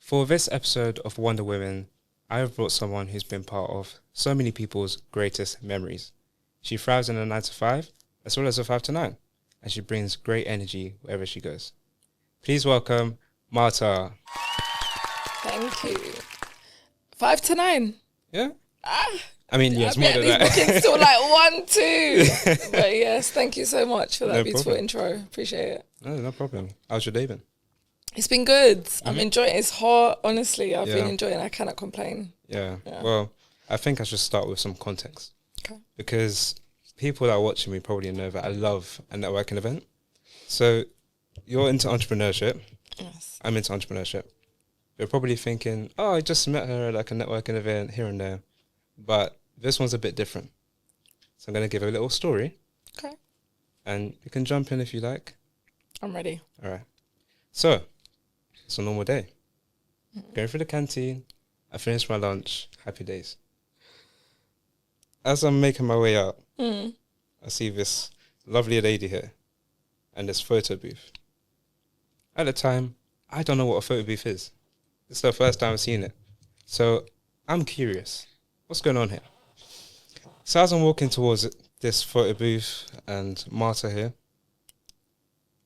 For this episode of Wonder Women, I have brought someone who's been part of so many people's greatest memories. She thrives in a 9 to 5 as well as a 5 to 9, and she brings great energy wherever she goes. Please welcome Marta. Thank you. 5 to 9. Yeah? I mean, yes, more than these that. bookings still like 1, 2. But yes, thank you so much for that No beautiful problem. intro. Appreciate it. No problem. How's your day been? It's been good. I'm enjoying it. It's hot. Honestly, I've been Yeah. enjoying it. I cannot complain. Yeah. Yeah. Well, I think I should start with some context. Okay. Because people that are watching me probably know that I love a networking event. So you're into entrepreneurship. Yes. I'm into entrepreneurship. You're probably thinking, oh, I just met her at like a networking event here and there. But this one's a bit different. So I'm going to give a little story. Okay. And you can jump in if you like. I'm ready. All right. So it's a normal day. Going through the canteen. I finished my lunch. Happy days. As I'm making my way out, I see this lovely lady here and this photo booth. At the time, I don't know what a photo booth is. It's the first time I've seen it. So I'm curious. What's going on here? So as I'm walking towards this photo booth and Marta here,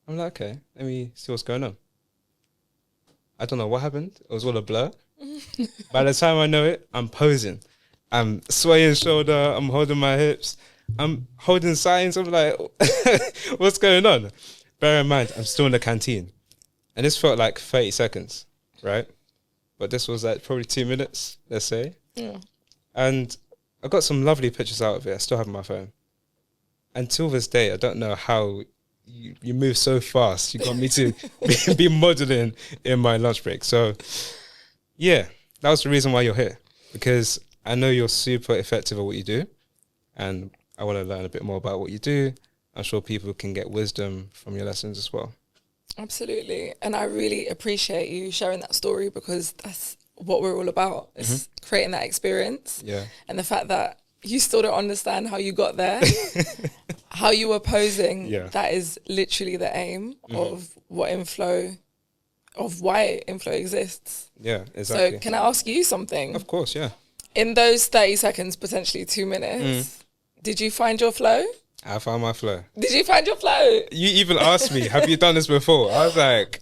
I'm like, okay, let me see what's going on. I don't know what happened. It was all a blur. By the time I know it, I'm posing. I'm swaying shoulder. I'm holding my hips. I'm holding signs. I'm like, what's going on? Bear in mind, I'm still in the canteen. And this felt like 30 seconds, right? But this was like probably 2 minutes, let's say. Yeah. And I got some lovely pictures out of it. I still have my phone. Until this day, I don't know how you move so fast. You got me to be modeling in my lunch break. So, yeah, that was the reason why you're here. Because I know you're super effective at what you do. And I want to learn a bit more about what you do. I'm sure people can get wisdom from your lessons as well. Absolutely. And I really appreciate you sharing that story because that's what we're all about. It's creating that experience. Yeah. And the fact that you still don't understand how you got there, how you were posing, that is literally the aim of what Inflow, of why Inflow exists. Yeah, exactly. So can I ask you something? Of course, yeah. In those 30 seconds, potentially 2 minutes, did you find your flow? I found my flow. Did you find your flow? You even asked me, have you done this before? I was like,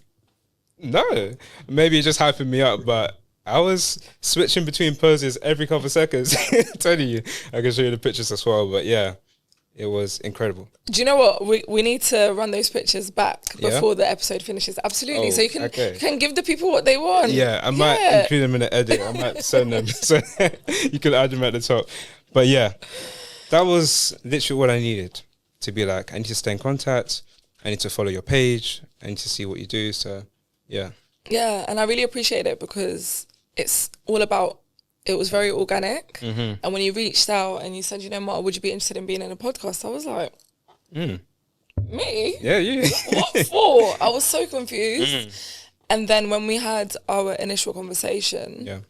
no. Maybe it just hyping me up, but I was switching between poses every couple of seconds. Telling you, I can show you the pictures as well. But yeah, it was incredible. Do you know what? We need to run those pictures back before the episode finishes. Absolutely. Oh, so you can give the people what they want. Yeah, I might include them in the edit. I might send them. So you can add them at the top. But yeah, that was literally what I needed to be like, I need to stay in contact. I need to follow your page. I need to see what you do. So yeah. Yeah, and I really appreciate it because it's all about, it was very organic. And when you reached out and you said, you know, Marta, would you be interested in being in a podcast? I was like, me? Yeah, you. What for? I was so confused. And then when we had our initial conversation,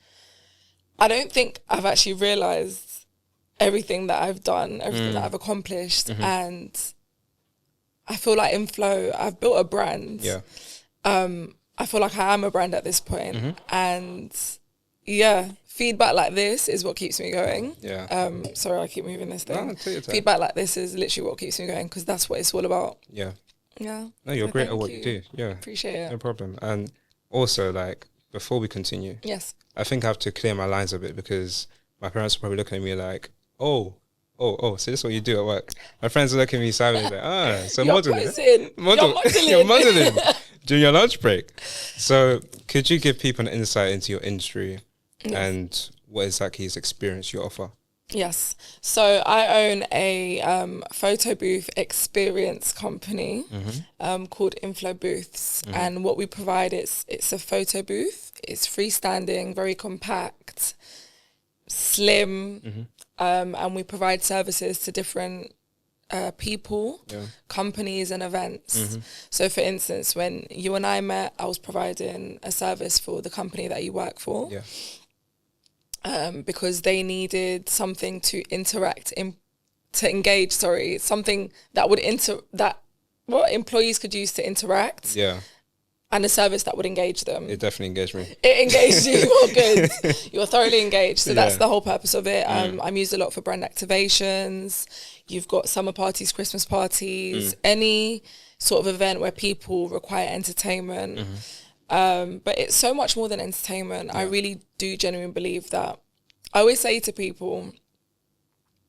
I don't think I've actually realised everything that I've done, everything that I've accomplished. And I feel like in Flow, I've built a brand. Yeah. I feel like I am a brand at this point. And yeah, feedback like this is what keeps me going. Yeah. Sorry, I keep moving this thing. No, take your time. Feedback like this is literally what keeps me going because that's what it's all about. Yeah. Yeah. No, you're So great at thank what you do. Yeah. Appreciate it. No problem. And also, like, before we continue, Yes. I think I have to clear my lines a bit because my parents are probably looking at me like, oh, so this is what you do at work. My friends are looking at me sideways like, so You're modeling. posing. You're modeling during your lunch break. So could you give people an insight into your industry and what exactly is experience you offer? Yes. So I own a photo booth experience company called Inflow Booths. And what we provide, it's a photo booth. It's freestanding, very compact, slim, and we provide services to different people, companies and events. So for instance, when you and I met, I was providing a service for the company that you work for. Because they needed something to engage, something that would what employees could use to interact. and a service that would engage them. It definitely engaged me. It engaged you. You're good. You're thoroughly engaged. So that's the whole purpose of it. I'm used a lot for brand activations. You've got summer parties, Christmas parties, any sort of event where people require entertainment. But it's so much more than entertainment. I really do genuinely believe that. I always say to people,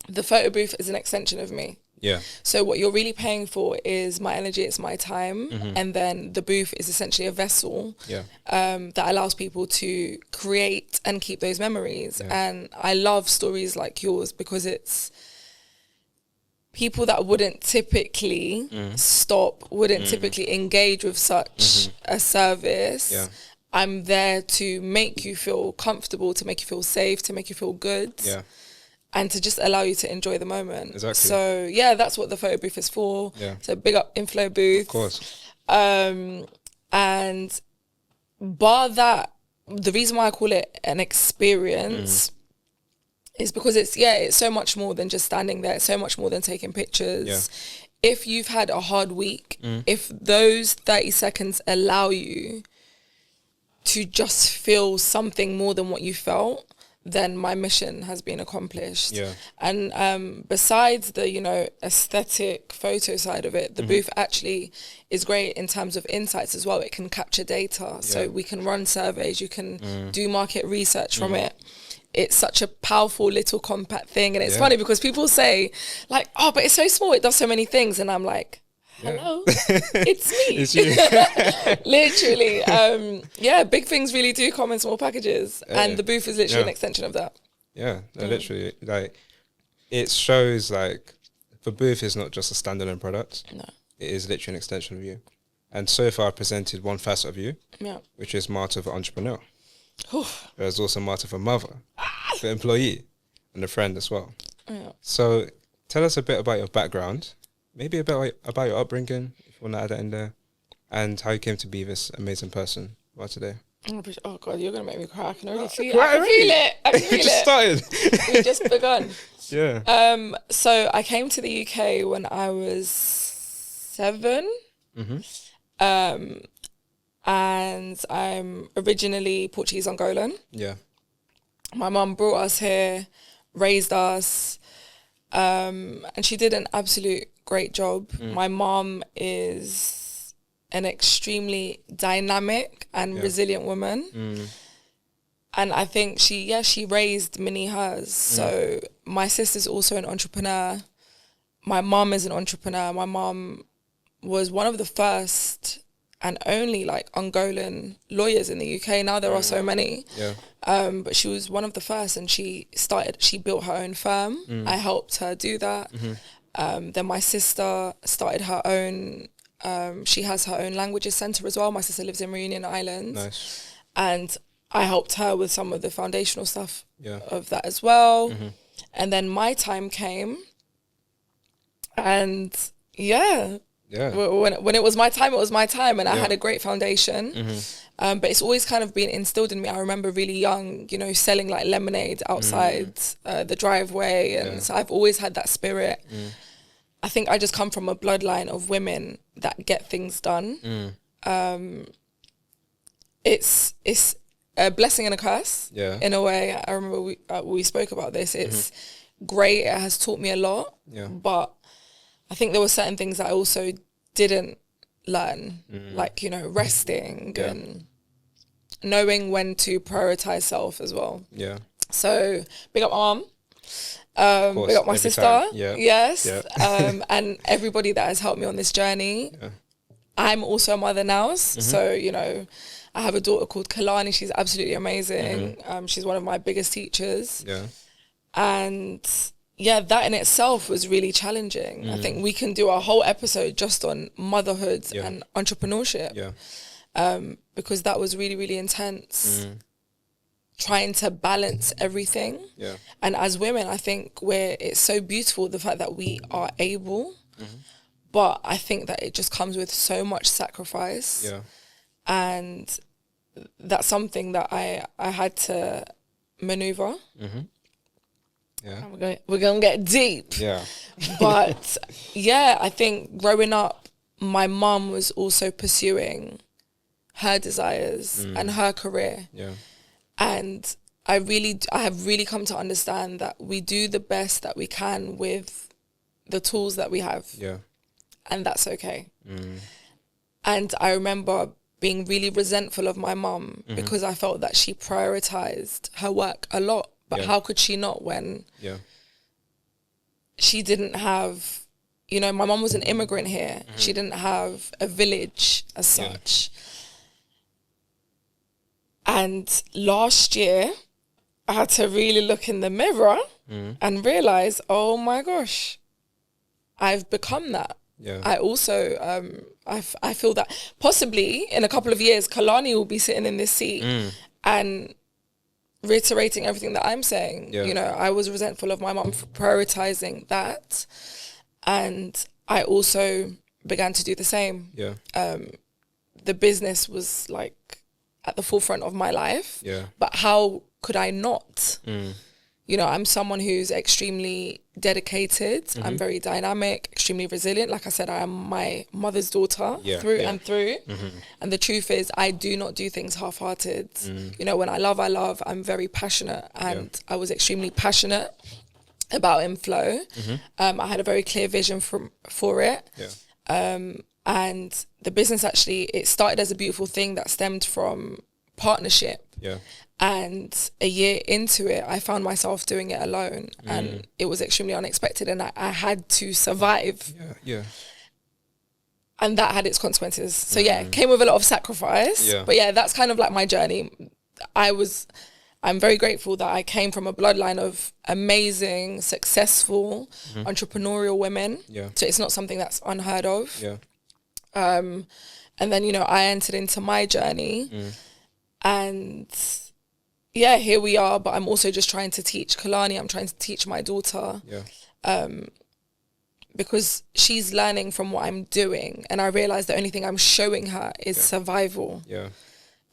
the photo booth is an extension of me. Yeah. So what you're really paying for is my energy, it's my time. And then the booth is essentially a vessel that allows people to create and keep those memories. And I love stories like yours because it's people that wouldn't typically stop, wouldn't typically engage with such a service. Yeah. I'm there to make you feel comfortable, to make you feel safe, to make you feel good. Yeah. And to just allow you to enjoy the moment. Exactly. So, yeah, that's what the photo booth is for. Yeah. So, big up Inflow Booth. Of course. And bar that, the reason why I call it an experience is because it's so much more than just standing there. It's so much more than taking pictures. Yeah. If you've had a hard week, if those 30 seconds allow you to just feel something more than what you felt, then my mission has been accomplished. Yeah. And besides the, aesthetic photo side of it, the booth actually is great in terms of insights as well. It can capture data. So we can run surveys, you can do market research from it. It's such a powerful little compact thing. And it's funny because people say like, oh, but it's so small, it does so many things. And I'm like, hello, it's me. It's you. Literally. Big things really do come in small packages. And the booth is literally an extension of that. Yeah, literally. Like, it shows like the booth is not just a standalone product. No. It is literally an extension of you. And so far I presented one facet of you, which is Marta the entrepreneur. There's also Marta the mother, the employee, and a friend as well. Yeah. So tell us a bit about your background. Maybe a bit about your upbringing, if you want to add that in there, and how you came to be this amazing person about today. Oh God, you're going to make me cry. I can already feel it. I can feel it. Just started. We've just begun. Yeah. So I came to the UK when I was 7. And I'm originally Portuguese Angolan. Yeah. My mum brought us here, raised us, and she did an absolute great job. My mom is an extremely dynamic and resilient woman. And I think she raised many hers. So my sister's also an entrepreneur. My mom is an entrepreneur. My mom was one of the first and only like Angolan lawyers in the UK. Now there are so many. Yeah. But she was one of the first, and she built her own firm. I helped her do that. Then my sister started her own, she has her own languages centre as well. My sister lives in Reunion Island. Nice. And I helped her with some of the foundational stuff of that as well. And then my time came, and when it was my time, it was my time, and I had a great foundation. But it's always kind of been instilled in me. I remember really young, selling like lemonade outside the driveway. And so I've always had that spirit. I think I just come from a bloodline of women that get things done. It's a blessing and a curse in a way. I remember we spoke about this. It's great. It has taught me a lot. But I think there were certain things that I also didn't learn, like, resting and knowing when to prioritize self as well. Yeah. So big up my mom. Big up my sister. Yes. And everybody that has helped me on this journey. I'm also a mother now. So, I have a daughter called Kalani. She's absolutely amazing. She's one of my biggest teachers. Yeah. And that in itself was really challenging. I think we can do a whole episode just on motherhood and entrepreneurship. Because that was really, really intense. Trying to balance everything. And as women, I think it's so beautiful, the fact that we are able, but I think that it just comes with so much sacrifice. And that's something that I had to maneuver. We're gonna get deep. But I think growing up, my mum was also pursuing her desires and her career. Yeah. And I have really come to understand that we do the best that we can with the tools that we have. Yeah. And that's okay. And I remember being really resentful of my mum because I felt that she prioritized her work a lot. But how could she not when she didn't have, you know, my mum was an immigrant here. She didn't have a village as such. And last year, I had to really look in the mirror and realize, oh my gosh, I've become that. Yeah. I also, I feel that possibly in a couple of years, Kalani will be sitting in this seat and reiterating everything that I'm saying. Yeah. You know, I was resentful of my mum for prioritizing that. And I also began to do the same. Yeah. The business was like at the forefront of my life. Yeah. But how could I not? You know, I'm someone who's extremely dedicated. I'm very dynamic, extremely resilient. Like I said, I am my mother's daughter through and through. And the truth is, I do not do things half-hearted. You know, when I love, I'm very passionate. And I was extremely passionate about Inflow. I had a very clear vision for it. And the business actually, it started as a beautiful thing that stemmed from partnership. And a year into it, I found myself doing it alone. And it was extremely unexpected, and I had to survive. And that had its consequences. So it came with a lot of sacrifice. But that's kind of like my journey. I'm very grateful that I came from a bloodline of amazing, successful, entrepreneurial women. So it's not something that's unheard of. And then, you know, I entered into my journey and here we are, but I'm also just trying to teach Kalani, I'm trying to teach my daughter because she's learning from what I'm doing, and I realize the only thing I'm showing her is survival.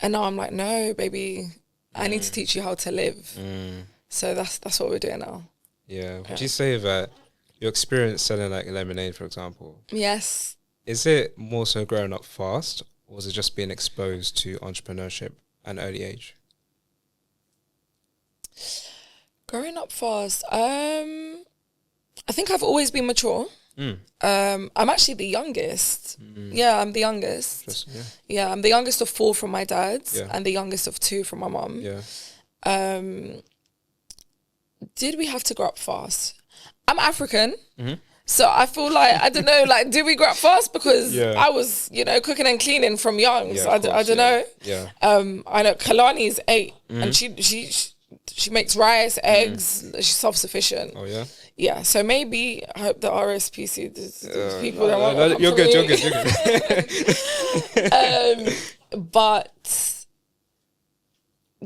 And now I'm like, no, baby, I need to teach you how to live. So that's what we're doing now. Would you say that your experience selling like lemonade, for example? Yes. Is it more so growing up fast, or was it just being exposed to entrepreneurship at an early age? Growing up fast, I think I've always been mature. I'm actually the youngest. I'm the youngest. I'm the youngest of 4 from my dad and the youngest of 2 from my mum. Did we have to grow up fast? I'm African. So I feel like, I don't know, like, did we grow up fast? Because I was, you know, cooking and cleaning from young. So I don't know. I know Kalani's 8 and she makes rice, eggs. She's self-sufficient. Yeah, so maybe I hope the RSPC people don't want you're good. But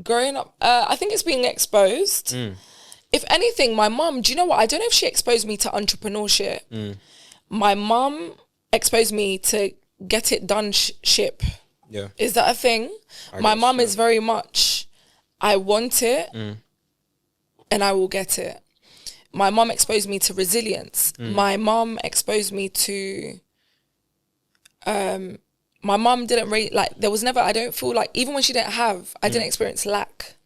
growing up, I think it's being exposed. If anything, my mum, do you know what? I don't know if she exposed me to entrepreneurship. My mum exposed me to get it done ship. Is that a thing? My mum is very much, I want it and I will get it. My mum exposed me to resilience. My mum exposed me to, my mum didn't there was never, I don't feel like, even when she didn't have, I didn't experience lack.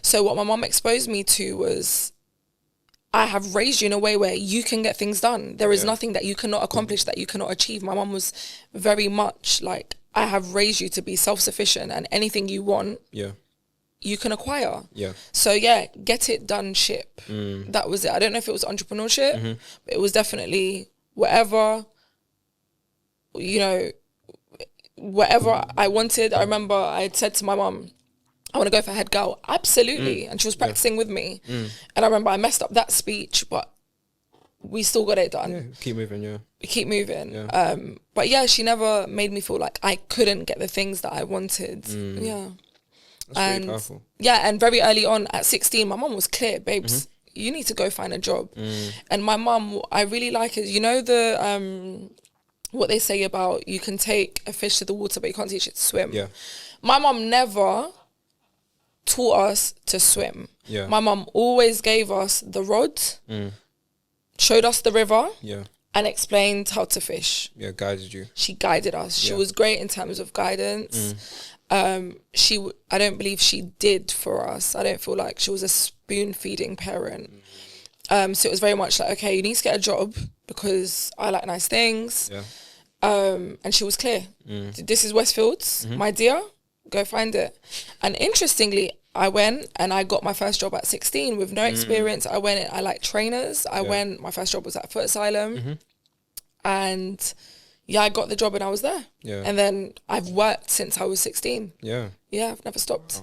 So what my mum exposed me to was, I have raised you in a way where you can get things done. There is nothing that you cannot accomplish, that you cannot achieve. My mum was very much like, I have raised you to be self-sufficient, and anything you want, you can acquire. So get it done ship. That was it. I don't know if it was entrepreneurship, but it was definitely whatever, you know, whatever I wanted. I remember I had said to my mum, I want to go for head girl. Absolutely. And she was practicing with me. And I remember I messed up that speech, but we still got it done. Keep moving, Keep moving. But she never made me feel like I couldn't get the things that I wanted. That's really powerful. And very early on at 16, my mum was clear, babes, you need to go find a job. And my mum, I really like it. You know the what they say about you can take a fish to the water, but you can't teach it to swim. My mum never taught us to swim. My mum always gave us the rod, showed us the river, and explained how to fish. Yeah, guided you. She guided us. She was great in terms of guidance. I don't believe she did for us. I don't feel like she was a spoon-feeding parent. So it was very much like, okay, you need to get a job because I like nice things. Yeah. And she was clear. This is Westfields, my dear, go find it. And interestingly, I went and I got my first job at 16 with no experience. I went, I like trainers. My first job was at Foot Asylum. And I got the job and I was there. Yeah. And then I've worked since I was 16. Yeah. Yeah, I've never stopped.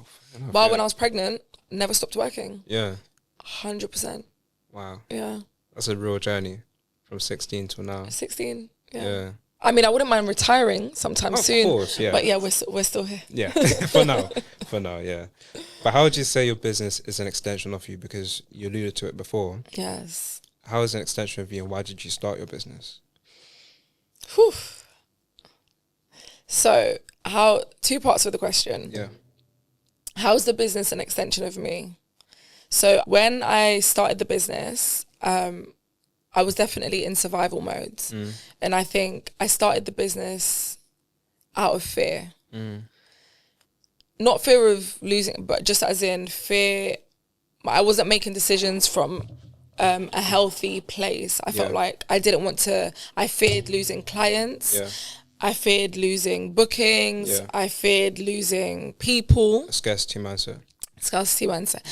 When I was pregnant, never stopped working. Yeah. 100%. Wow. Yeah. That's a real journey from 16 till now. 16, yeah. I mean, I wouldn't mind retiring sometime soon. Of course, yeah. But yeah, we're still here. Yeah, for now, yeah. But how would you say your business is an extension of you? Because you alluded to it before. Yes. How is it an extension of you, and why did you start your business? Whew. So, two parts of the question. Yeah. How is the business an extension of me? So when I started the business, I was definitely in survival mode. And I think I started the business out of fear. Not fear of losing, but just as in fear. I wasn't making decisions from a healthy place. I felt like I didn't want to, I feared losing clients. Yeah. I feared losing bookings. Yeah. I feared losing people. A scarcity mindset.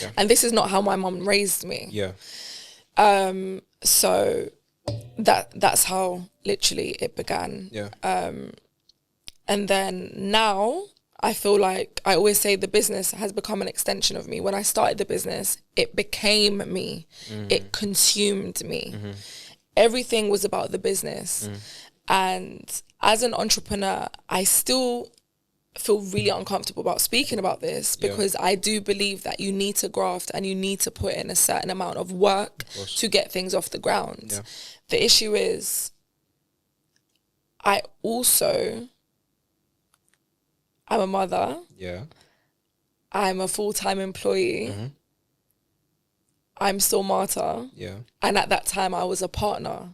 Yeah. And this is not how my mom raised me. Yeah. So that's how literally it began. Yeah. And then now I feel like I always say the business has become an extension of me. When I started the business, it became me. It consumed me. Everything was about the business. And as an entrepreneur, I still feel really uncomfortable about speaking about this because I do believe that you need to graft and you need to put in a certain amount of work to get things off the ground. Yeah. The issue is I'm a mother. Yeah. I'm a full-time employee. I'm still Marta. Yeah. And at that time I was a partner.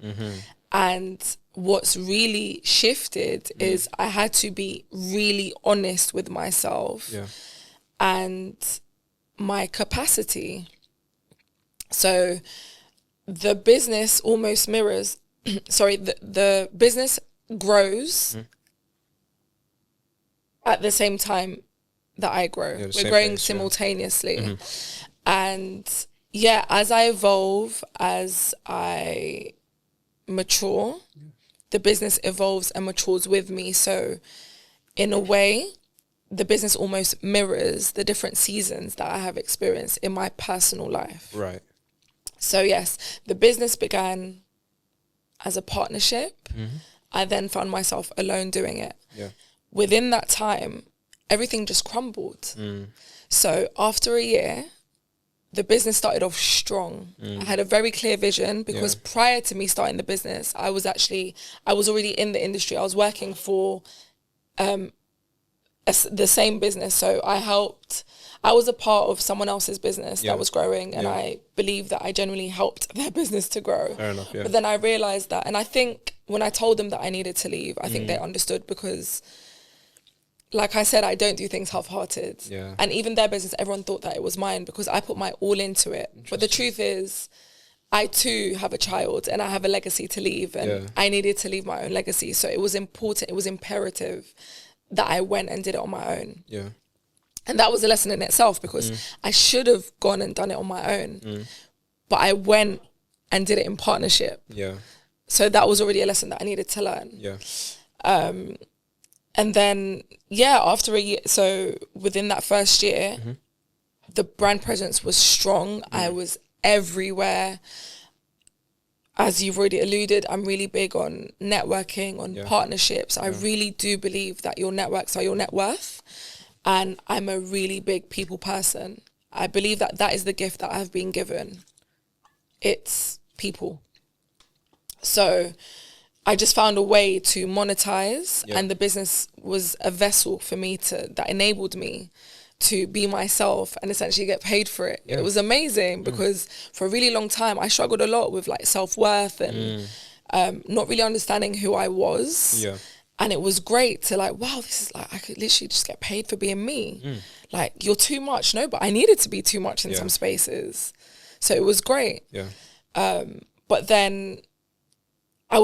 And what's really shifted is I had to be really honest with myself and my capacity. So the business almost mirrors, the business grows at the same time that I grow. We're growing simultaneously. And as I evolve, as I mature, the business evolves and matures with me. So in a way, the business almost mirrors the different seasons that I have experienced in my personal life. Right. So yes, the business began as a partnership. I then found myself alone doing it. Yeah. Within that time, everything just crumbled. So after a year, the business started off strong. I had a very clear vision because prior to me starting the business, I was already in the industry. I was working for the same business. So I was a part of someone else's business that was growing, and I believe that I genuinely helped their business to grow. Fair enough, But then I realized that, and I think when I told them that I needed to leave, I think they understood because, like I said, I don't do things half-hearted. Yeah. And even their business, everyone thought that it was mine because I put my all into it. But the truth is, I too have a child and I have a legacy to leave, and I needed to leave my own legacy. So it was important, it was imperative that I went and did it on my own. Yeah. And that was a lesson in itself because I should have gone and done it on my own. But I went and did it in partnership. Yeah. So that was already a lesson that I needed to learn. Yeah. And then, after a year, so within that first year, the brand presence was strong. I was everywhere. As you've already alluded, I'm really big on networking, on partnerships. I really do believe that your networks are your net worth. And I'm a really big people person. I believe that that is the gift that I've been given. It's people. So I just found a way to monetize, and the business was a vessel for me that enabled me to be myself and essentially get paid for it. It was amazing because for a really long time I struggled a lot with like self-worth and not really understanding who I was. Yeah. And it was great to like, wow, this is like, I could literally just get paid for being me. Like, you're too much. No, but I needed to be too much in some spaces. So it was great. Yeah. But then I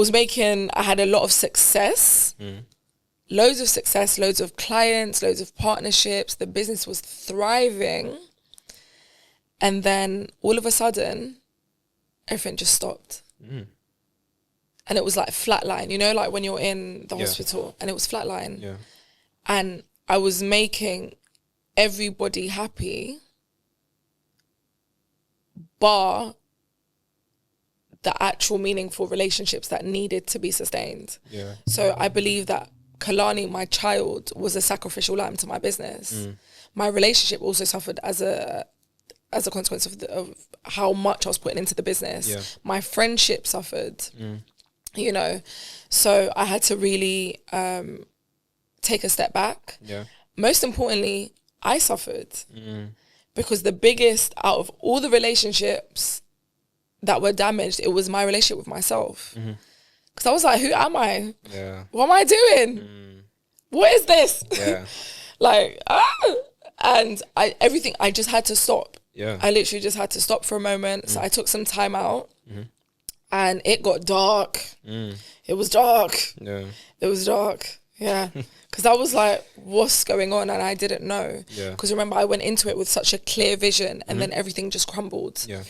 had a lot of success, loads of success, loads of clients, loads of partnerships. The business was thriving. And then all of a sudden, everything just stopped. And it was like flatline, you know, like when you're in the hospital, and it was flatline. Yeah. And I was making everybody happy, bar the actual meaningful relationships that needed to be sustained. Yeah. So I believe that Kalani, my child, was a sacrificial lamb to my business. My relationship also suffered as a consequence of how much I was putting into the business. Yeah. My friendship suffered. You know, so I had to really take a step back. Yeah. Most importantly, I suffered because the biggest out of all the relationships that were damaged, it was my relationship with myself. Because I was like, who am I? Yeah. What am I doing? What is this? Yeah. Like, and I just had to stop. Yeah. I literally just had to stop for a moment. So I took some time out. And it got dark. It was dark. Yeah. It was dark. Yeah. Because I was like, what's going on? And I didn't know. Yeah. Because remember, I went into it with such a clear vision and then everything just crumbled. Yeah.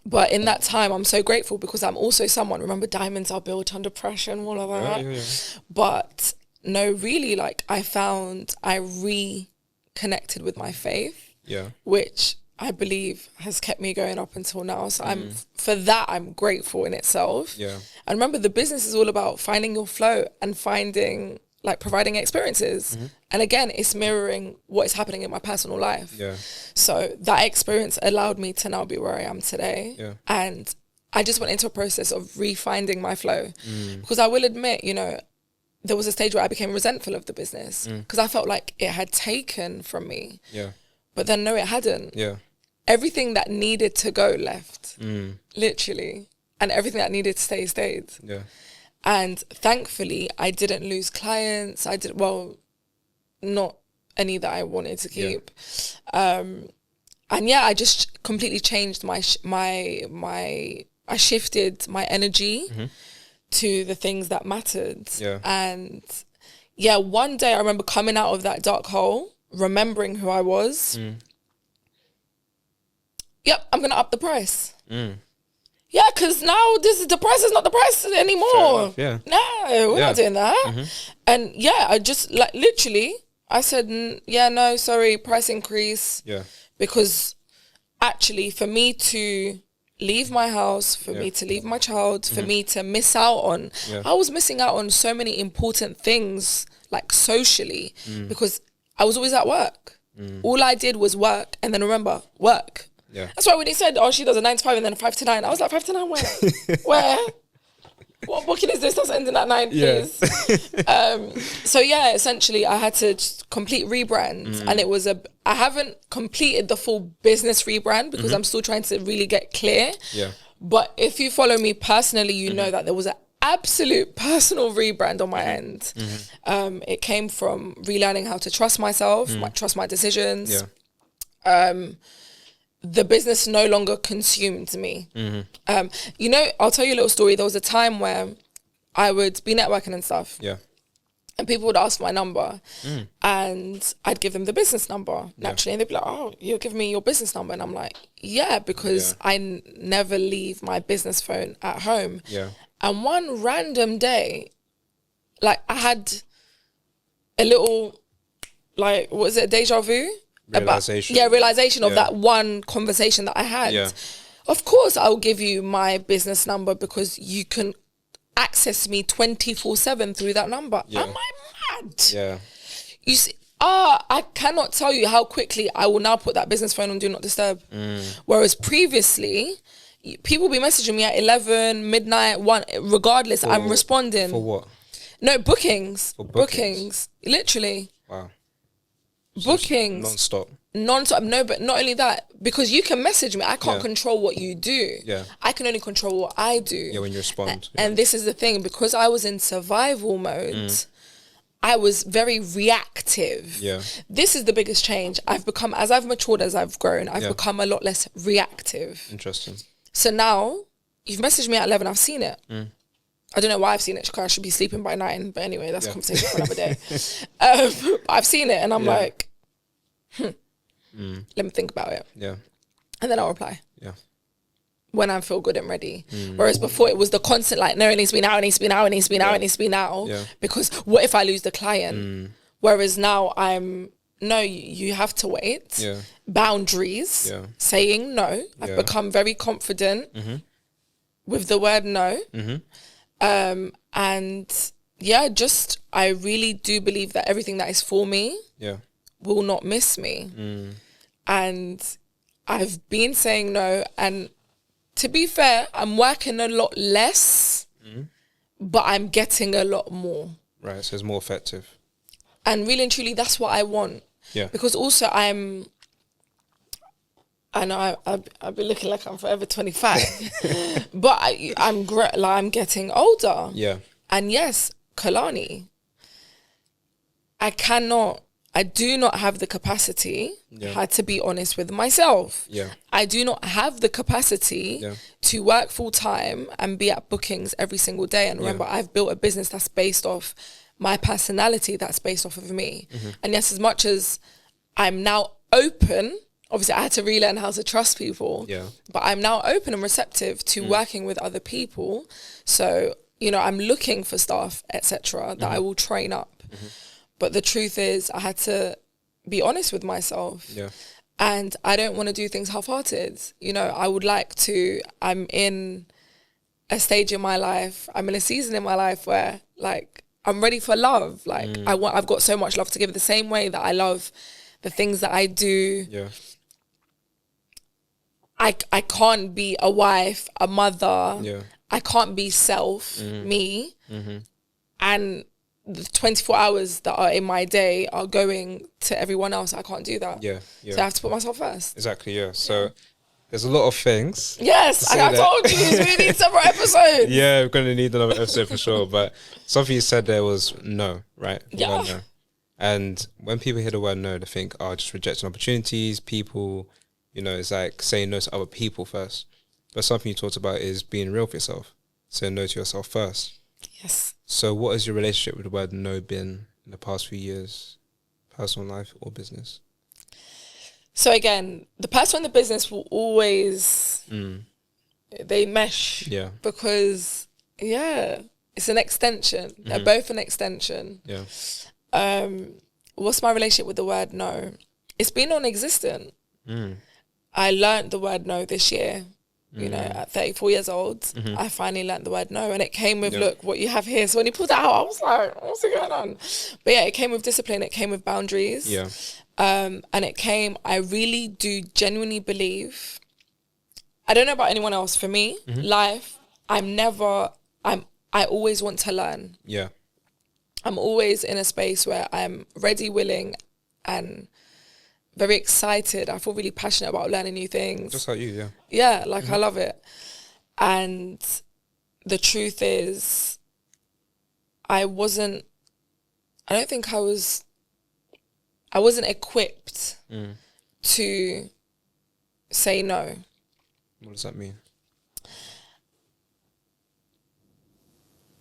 But in that time, I'm so grateful because I'm also someone, remember, diamonds are built under pressure and all of that. Yeah. But no, really, like I reconnected with my faith. Yeah. Which I believe has kept me going up until now. So I'm grateful in itself. Yeah. And remember, the business is all about finding your flow and providing experiences. And again, it's mirroring what is happening in my personal life. Yeah. So that experience allowed me to now be where I am today. Yeah. And I just went into a process of refinding my flow. Because I will admit, you know, there was a stage where I became resentful of the business because I felt like it had taken from me. Yeah. But then no, it hadn't. Yeah. Everything that needed to go left, literally. And everything that needed to stay stayed. Yeah. And thankfully, I didn't lose clients. Not any that I wanted to keep. And yeah, I just completely changed I shifted my energy to the things that mattered. Yeah. And yeah, one day I remember coming out of that dark hole, remembering who I was. Yep, I'm going to up the price. Yeah, because now the price is not the price anymore. Yeah. No, we're not doing that. And yeah, I just like literally, I said, yeah, no, sorry, price increase. Yeah. Because actually for me to leave my house, for me to leave my child, for me to miss out on, I was missing out on so many important things like socially because I was always at work. All I did was work. And then remember, work. Yeah. That's why when he said, oh, she does a 9 to 5 and then a 5 to 9, I was like, 5 to 9 where? Where? What booking is this that's ending at 9, please? So yeah, essentially I had to just complete rebrand and it was I haven't completed the full business rebrand because I'm still trying to really get clear. Yeah. But if you follow me personally, you know that there was an absolute personal rebrand on my end. It came from relearning how to trust myself, trust my decisions. Yeah. The business no longer consumed me. You know, I'll tell you a little story. There was a time where I would be networking and stuff. Yeah. And people would ask my number and I'd give them the business number naturally. And they'd be like, oh, you'll give me your business number. And I'm like, yeah, because I never leave my business phone at home. Yeah. And one random day, like I had a little, like, what is it, deja vu? Realization. Realization of that one conversation that I had. Yeah. Of course, I'll give you my business number because you can access me 24/7 through that number. Yeah. Am I mad? Yeah. You see, I cannot tell you how quickly I will now put that business phone on Do Not Disturb. Whereas previously, people be messaging me at 11, midnight, 1, regardless, I'm responding. For what? No, bookings. For bookings. Literally. Wow. Bookings. Non-stop. non-stop. No, but not only that, because you can message me, I can't control what you do. Yeah. I can only control what I do. Yeah, when you respond. And this is the thing, because I was in survival mode, I was very reactive. Yeah. This is the biggest change. I've become, as I've matured, as I've grown, I've become a lot less reactive. Interesting. So now, you've messaged me at 11, I've seen it. I don't know why I've seen it, because I should be sleeping by 9. But anyway, that's a conversation for another day. I've seen it and I'm like, let me think about it. Yeah. And then I'll reply. Yeah. When I feel good and ready. Whereas before it was the constant like, no, it needs to be now, it needs to be now, it needs to be now, it needs to be now. Yeah. Because what if I lose the client? Whereas now no, you have to wait. Yeah. Boundaries. Yeah. Saying no. I've become very confident with the word no. And yeah, just I really do believe that everything that is for me will not miss me. And I've been saying no, and to be fair, I'm working a lot less, but I'm getting a lot more. Right, so it's more effective. And really and truly, that's what I want. Yeah. Because also I know I'll be looking like I'm forever 25, but I'm getting older. Yeah. And yes, Kalani, I do not have the capacity, had to be honest with myself. Yeah. I do not have the capacity to work full time and be at bookings every single day. And remember, I've built a business that's based off my personality, that's based off of me. And yes, as much as I'm now open, obviously I had to relearn how to trust people, but I'm now open and receptive to working with other people. So, you know, I'm looking for staff, etc., that I will train up. But the truth is, I had to be honest with myself. Yeah. And I don't want to do things half-hearted. You know, I would like to, I'm in a stage in my life, I'm in a season in my life where, like, I'm ready for love. Like, I've got so much love to give, the same way that I love the things that I do. Yeah. I can't be a wife, a mother. Yeah. I can't be me. And the 24 hours that are in my day are going to everyone else. I can't do that. Yeah. So I have to put myself first. Exactly, yeah. So there's a lot of things. Yes, I told you, we need several episodes. Yeah, we're going to need another episode for sure. But something you said there was no, right? The word no. And when people hear the word no, they think, oh, just rejecting opportunities, people, you know, it's like saying no to other people first. But something you talked about is being real for yourself. Saying no to yourself first. Yes. So what has your relationship with the word no been in the past few years? Personal life or business? So again, the personal and the business will always, they mesh. Yeah. Because, it's an extension. They're both an extension. Yeah. What's my relationship with the word no? It's been non-existent. I learned the word no this year. You know, at 34 years old, I finally learnt the word no. And it came with, look, what you have here. So when he pulled it out, I was like, what's going on? But yeah, it came with discipline. It came with boundaries. Yeah. And I really do genuinely believe, I don't know about anyone else. For me, life, I always want to learn. Yeah. I'm always in a space where I'm ready, willing, and very excited. I feel really passionate about learning new things. Just like you, yeah. Yeah, like I love it. And the truth is, I wasn't equipped to say no. What does that mean?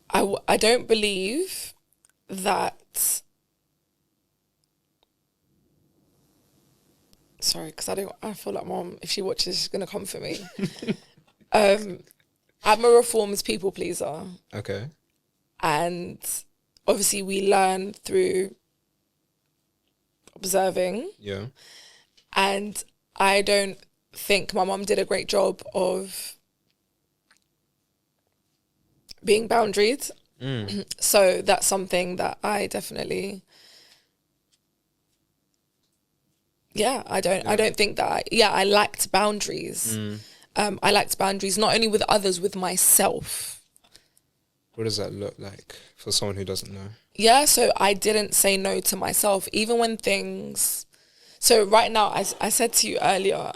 I don't believe that... Sorry, because I feel like Mom, if she watches, she's going to come for me. I'm a reforms people pleaser. Okay. And obviously we learn through observing. Yeah. And I don't think my mom did a great job of being boundaried. So that's something that I definitely... Yeah, I don't think that. I lacked boundaries. I lacked boundaries not only with others, with myself. What does that look like for someone who doesn't know? Yeah, so I didn't say no to myself, even when things. So right now, I said to you earlier,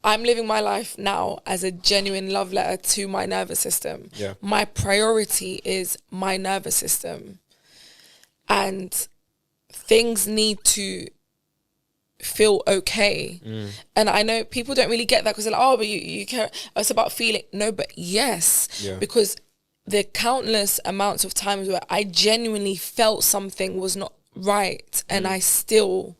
I'm living my life now as a genuine love letter to my nervous system. Yeah. My priority is my nervous system. And things need to feel okay. And I know people don't really get that because they're like, oh, but you care. It's about feeling. No, but yes. Yeah. Because the countless amounts of times where I genuinely felt something was not right and I still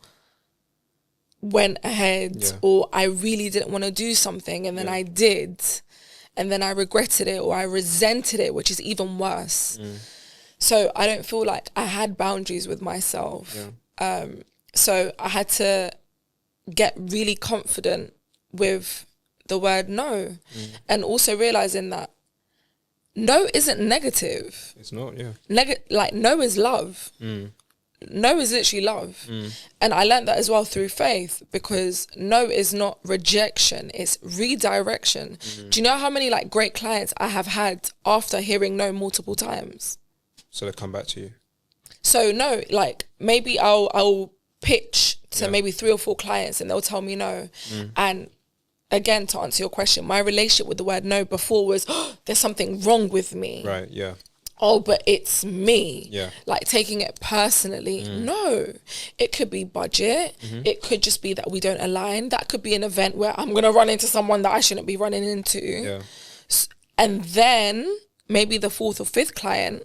went ahead, or I really didn't want to do something and then I did, and then I regretted it or I resented it, which is even worse. So I don't feel like I had boundaries with myself. So I had to get really confident with the word no, and also realizing that no isn't negative. It's not, Like no is love. No is literally love. And I learned that as well through faith, because no is not rejection, it's redirection. Do you know how many like great clients I have had after hearing no multiple times? So they come back to you. So no, like maybe I'll pitch to maybe 3 or 4 clients and they'll tell me no. And again, to answer your question, my relationship with the word no before was, oh, there's something wrong with me. Right, yeah. Oh, but it's me. Yeah. Like taking it personally. No, it could be budget. It could just be that we don't align. That could be an event where I'm going to run into someone that I shouldn't be running into. Yeah. And then maybe the 4th or 5th client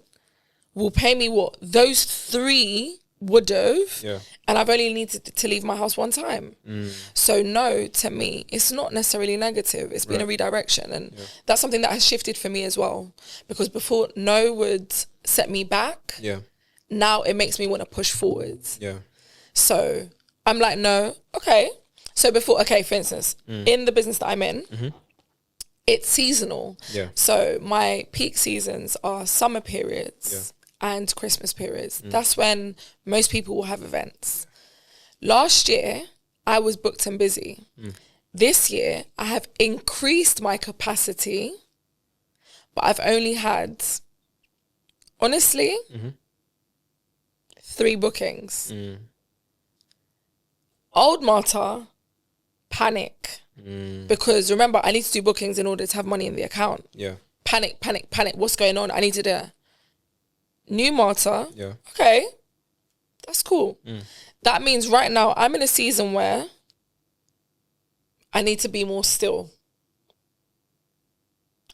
will pay me what those 3 would have. Yeah. And I've only needed to leave my house 1 time. So no, to me, it's not necessarily negative. It's been a redirection. And that's something that has shifted for me as well. Because before, no would set me back. Yeah. Now it makes me want to push forwards. Yeah. So I'm like, no, okay. So before, okay, for instance, in the business that I'm in, it's seasonal. Yeah. So my peak seasons are summer periods. And Christmas periods. That's when most people will have events. Last year, I was booked and busy. This year, I have increased my capacity, but I've only had, honestly, 3 bookings. Old Marta, panic. Because remember, I need to do bookings in order to have money in the account. Yeah. Panic. What's going on? I need to do it. New Marta, Yeah. okay, that's cool. That means right now I'm in a season where I need to be more still.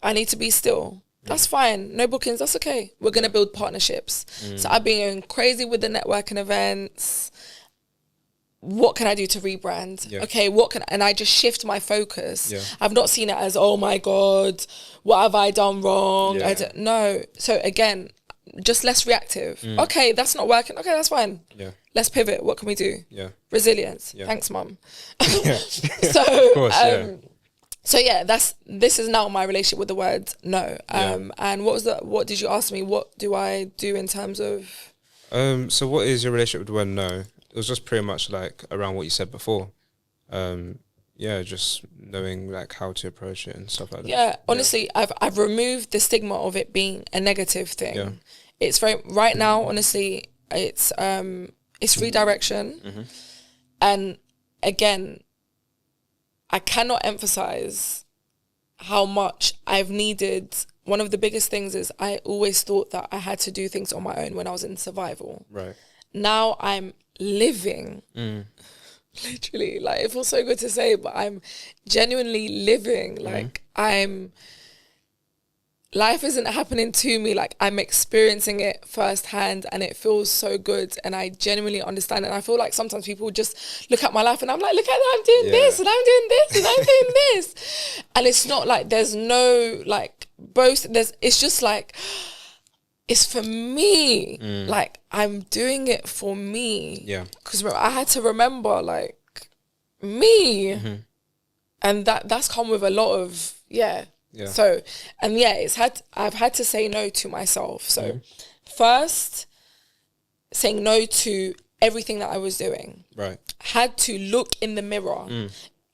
I need to be still. That's fine. No bookings, that's okay. We're going to build partnerships. So I've been going crazy with the networking events. What can I do to rebrand? Yeah. Okay, and I just shift my focus. Yeah. I've not seen it as, oh my God, what have I done wrong? Yeah. No. So again, just less reactive. Okay, that's not working. Okay, that's fine. Yeah. Let's pivot. What can we do? Yeah. Resilience. Yeah. Thanks, Mum. Yeah. So, of course, so yeah, this is now my relationship with the word no. And what did you ask me? What do I do in terms of? So what is your relationship with the word no? It was just pretty much like around what you said before. Just knowing like how to approach it and stuff like that. Yeah, honestly, I've removed the stigma of it being a negative thing. Yeah. It's right now, honestly, it's redirection. And again, I cannot emphasize how much I've needed. One of the biggest things is I always thought that I had to do things on my own when I was in survival. Right. Now I'm living. Literally, like, it feels so good to say, but I'm genuinely living. Like, life isn't happening to me. Like, I'm experiencing it firsthand and it feels so good. And I genuinely understand it. And I feel like sometimes people just look at my life and I'm like, look at that, I'm doing this and I'm doing this and I'm doing this. And it's not like there's no, like, boast. It's just like, it's for me. Like, I'm doing it for me. Yeah. Because I had to remember, like, me. And that's come with a lot of, So, and I've had to say no to myself. So, first, saying no to everything that I was doing. Right. Had to look in the mirror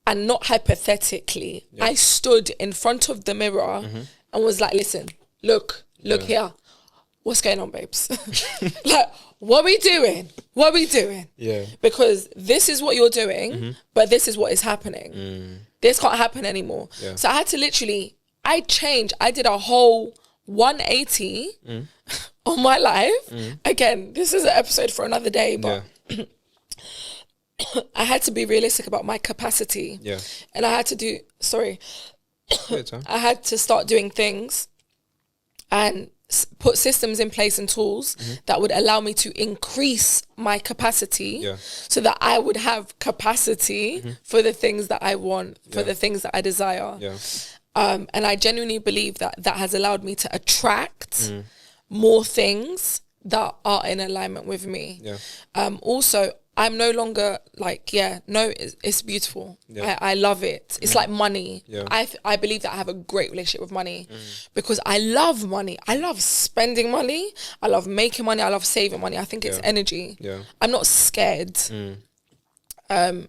and not hypothetically. I stood in front of the mirror and was like, listen, look here. What's going on, babes? Like, what are we doing? What are we doing? Yeah. Because this is what you're doing, but this is what is happening. This can't happen anymore. Yeah. So I had to literally, I did a whole 180 on my life. Again, this is an episode for another day, but I had to be realistic about my capacity. Yeah. And I had to I had to start doing things and put systems in place and tools that would allow me to increase my capacity so that I would have capacity for the things that I want, for the things that I desire. Yeah. And I genuinely believe that has allowed me to attract more things that are in alignment with me. Yeah. Also, I'm no longer like, it's beautiful. Yeah. I love it. It's like money. Yeah. I believe that I have a great relationship with money because I love money. I love spending money. I love making money. I love saving money. I think it's energy. Yeah. I'm not scared. And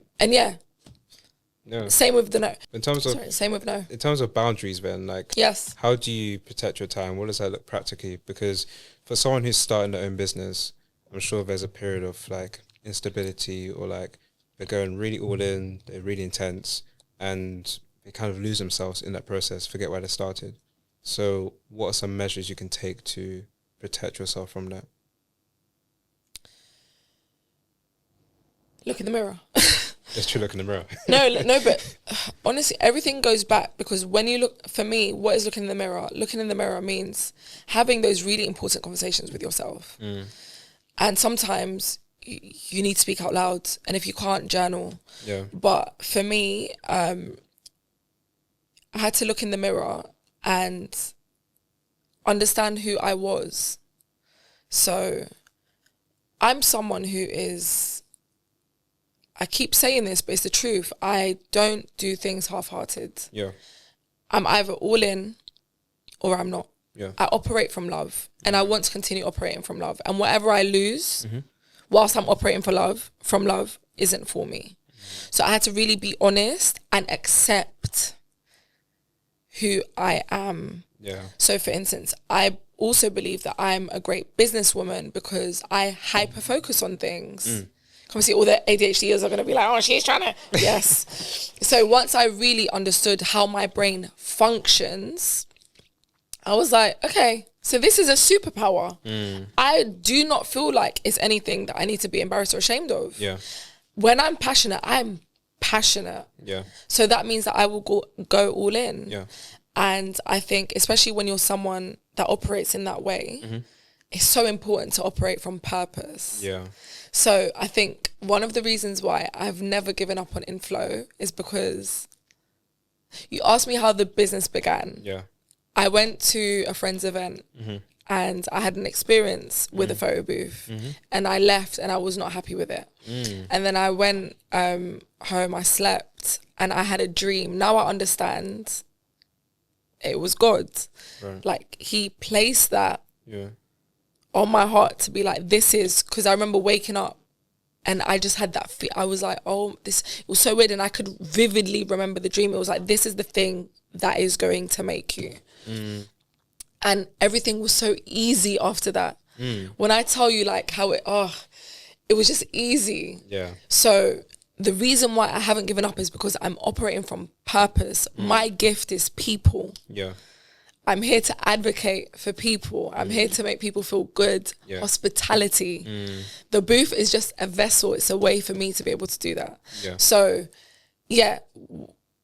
same with the no. In terms of boundaries, then, like, yes, how do you protect your time? What does that look practically? Because for someone who's starting their own business, I'm sure there's a period of like instability, or like they're going really all in, they're really intense, and they kind of lose themselves in that process, forget why they started. So what are some measures you can take to protect yourself from that? Look in the mirror. Just to look in the mirror. No, but honestly, everything goes back, because when you look, for me, what is looking in the mirror? Looking in the mirror means having those really important conversations with yourself. And sometimes you need to speak out loud, and if you can't, journal. Yeah. But for me, I had to look in the mirror and understand who I was. So I'm someone who is, I keep saying this, but it's the truth. I don't do things half-hearted. Yeah. I'm either all in or I'm not. Yeah. I operate from love, and I want to continue operating from love. And whatever I lose whilst I'm operating from love isn't for me. So I had to really be honest and accept who I am. Yeah. So for instance, I also believe that I'm a great businesswoman because I hyper-focus on things. Obviously, all the ADHDers are going to be like, oh, she's trying to... Yes. So once I really understood how my brain functions, I was like, okay, so this is a superpower. I do not feel like it's anything that I need to be embarrassed or ashamed of. Yeah. When I'm passionate, I'm passionate. Yeah. So that means that I will go all in. Yeah. And I think, especially when you're someone that operates in that way, it's so important to operate from purpose. Yeah. So I think one of the reasons why I've never given up on Inflow is because you asked me how the business began. Yeah. I went to a friend's event and I had an experience with a photo booth and I left and I was not happy with it. And then I went home, I slept, and I had a dream. Now I understand it was God. Right. Like, he placed that on my heart to be like, this is, because I remember waking up and I just had that I was like, oh, it was so weird, and I could vividly remember the dream. It was like, this is the thing that is going to make you. And everything was so easy after that. When I tell you like how it was just easy. Yeah. So the reason why I haven't given up is because I'm operating from purpose. My gift is people. Yeah. I'm here to advocate for people. I'm here to make people feel good. Yeah. Hospitality. The booth is just a vessel. It's a way for me to be able to do that. Yeah. So, yeah,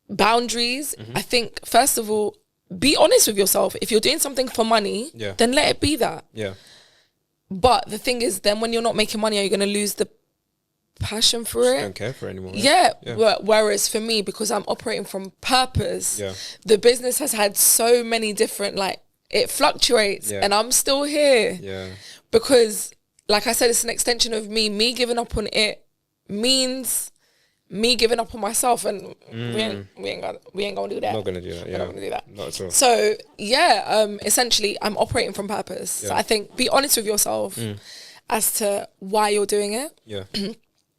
boundaries. I think, first of all, be honest with yourself. If you're doing something for money, then let it be that. Yeah. But the thing is, then when you're not making money, are you going to lose the passion for it? Don't care for it anymore. Yeah. Whereas for me, because I'm operating from purpose, the business has had so many different, like, it fluctuates and I'm still here. Yeah. Because, like I said, it's an extension of me. Me giving up on it means me giving up on myself, and we ain't gonna do that. Not gonna do that. Yeah. We're not gonna do that. Not at all. So essentially, I'm operating from purpose. Yeah. So I think be honest with yourself as to why you're doing it. Yeah.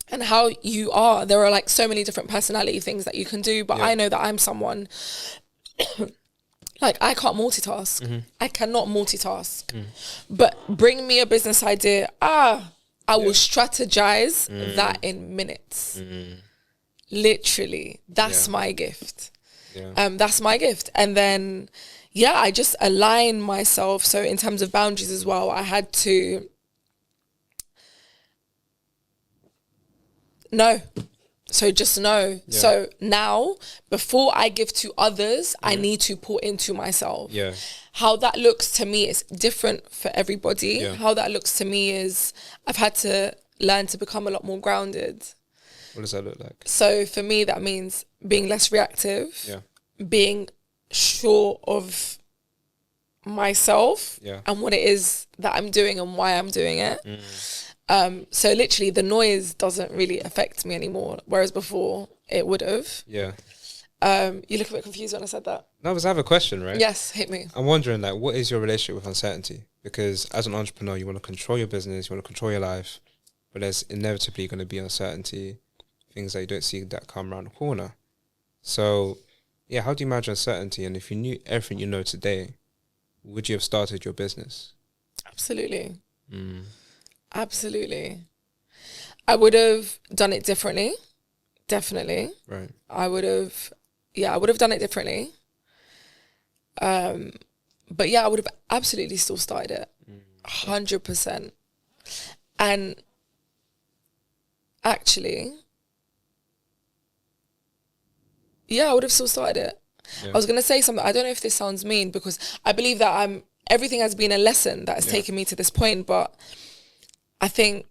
And how you are. There are like so many different personality things that you can do, but I know that I'm someone like, I can't multitask. I cannot multitask. But bring me a business idea. I will strategize that in minutes. Literally, that's my gift. That's my gift. And then, I just align myself. So in terms of boundaries as well, I had to no. So just know. Yeah. So now, before I give to others, I need to pour into myself. Yeah. How that looks to me is different for everybody. Yeah. How that looks to me is I've had to learn to become a lot more grounded. What does that look like? So for me, that means being less reactive. Yeah. Being sure of myself and what it is that I'm doing and why I'm doing it. So literally the noise doesn't really affect me anymore, whereas before it would have. Yeah. You look a bit confused when I said that. No, because I have a question, right? Yes, hit me. I'm wondering, like, what is your relationship with uncertainty? Because as an entrepreneur, you want to control your business, you want to control your life, but there's inevitably going to be uncertainty, things that you don't see that come around the corner. So, yeah, how do you manage uncertainty? And if you knew everything you know today, would you have started your business? Absolutely. Absolutely. I would have done it differently. Definitely. Right. I would have done it differently. But I would have absolutely still started it. 100%. And actually, I would have still started it. Yeah. I was going to say something. I don't know if this sounds mean, because I believe that everything has been a lesson that has taken me to this point. But I think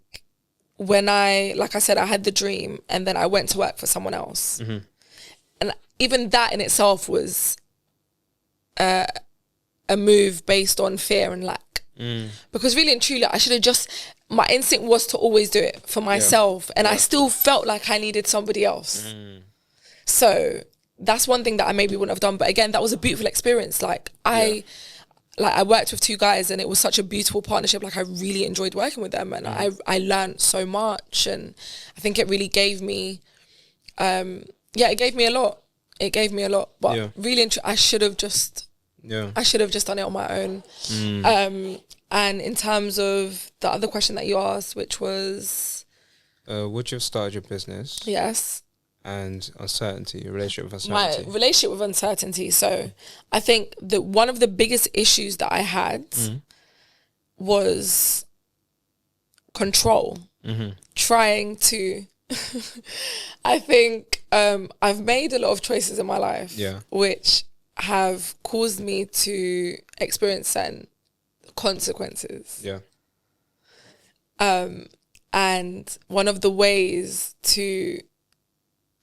when like I said, I had the dream and then I went to work for someone else. And even that in itself was a move based on fear and lack. Because really and truly, I should have my instinct was to always do it for myself. And I still felt like I needed somebody else. So that's one thing that I maybe wouldn't have done. But again, that was a beautiful experience. I worked with two guys and it was such a beautiful partnership. Like, I really enjoyed working with them and I learned so much. And I think it really gave me, it gave me a lot. It gave me a lot. But really, I should have just done it on my own. And in terms of the other question that you asked, which was... would you have started your business? Yes. And uncertainty, your relationship with uncertainty. My relationship with uncertainty. So I think that one of the biggest issues that I had was control. Trying to... I think I've made a lot of choices in my life which have caused me to experience certain consequences. Yeah. And one of the ways to,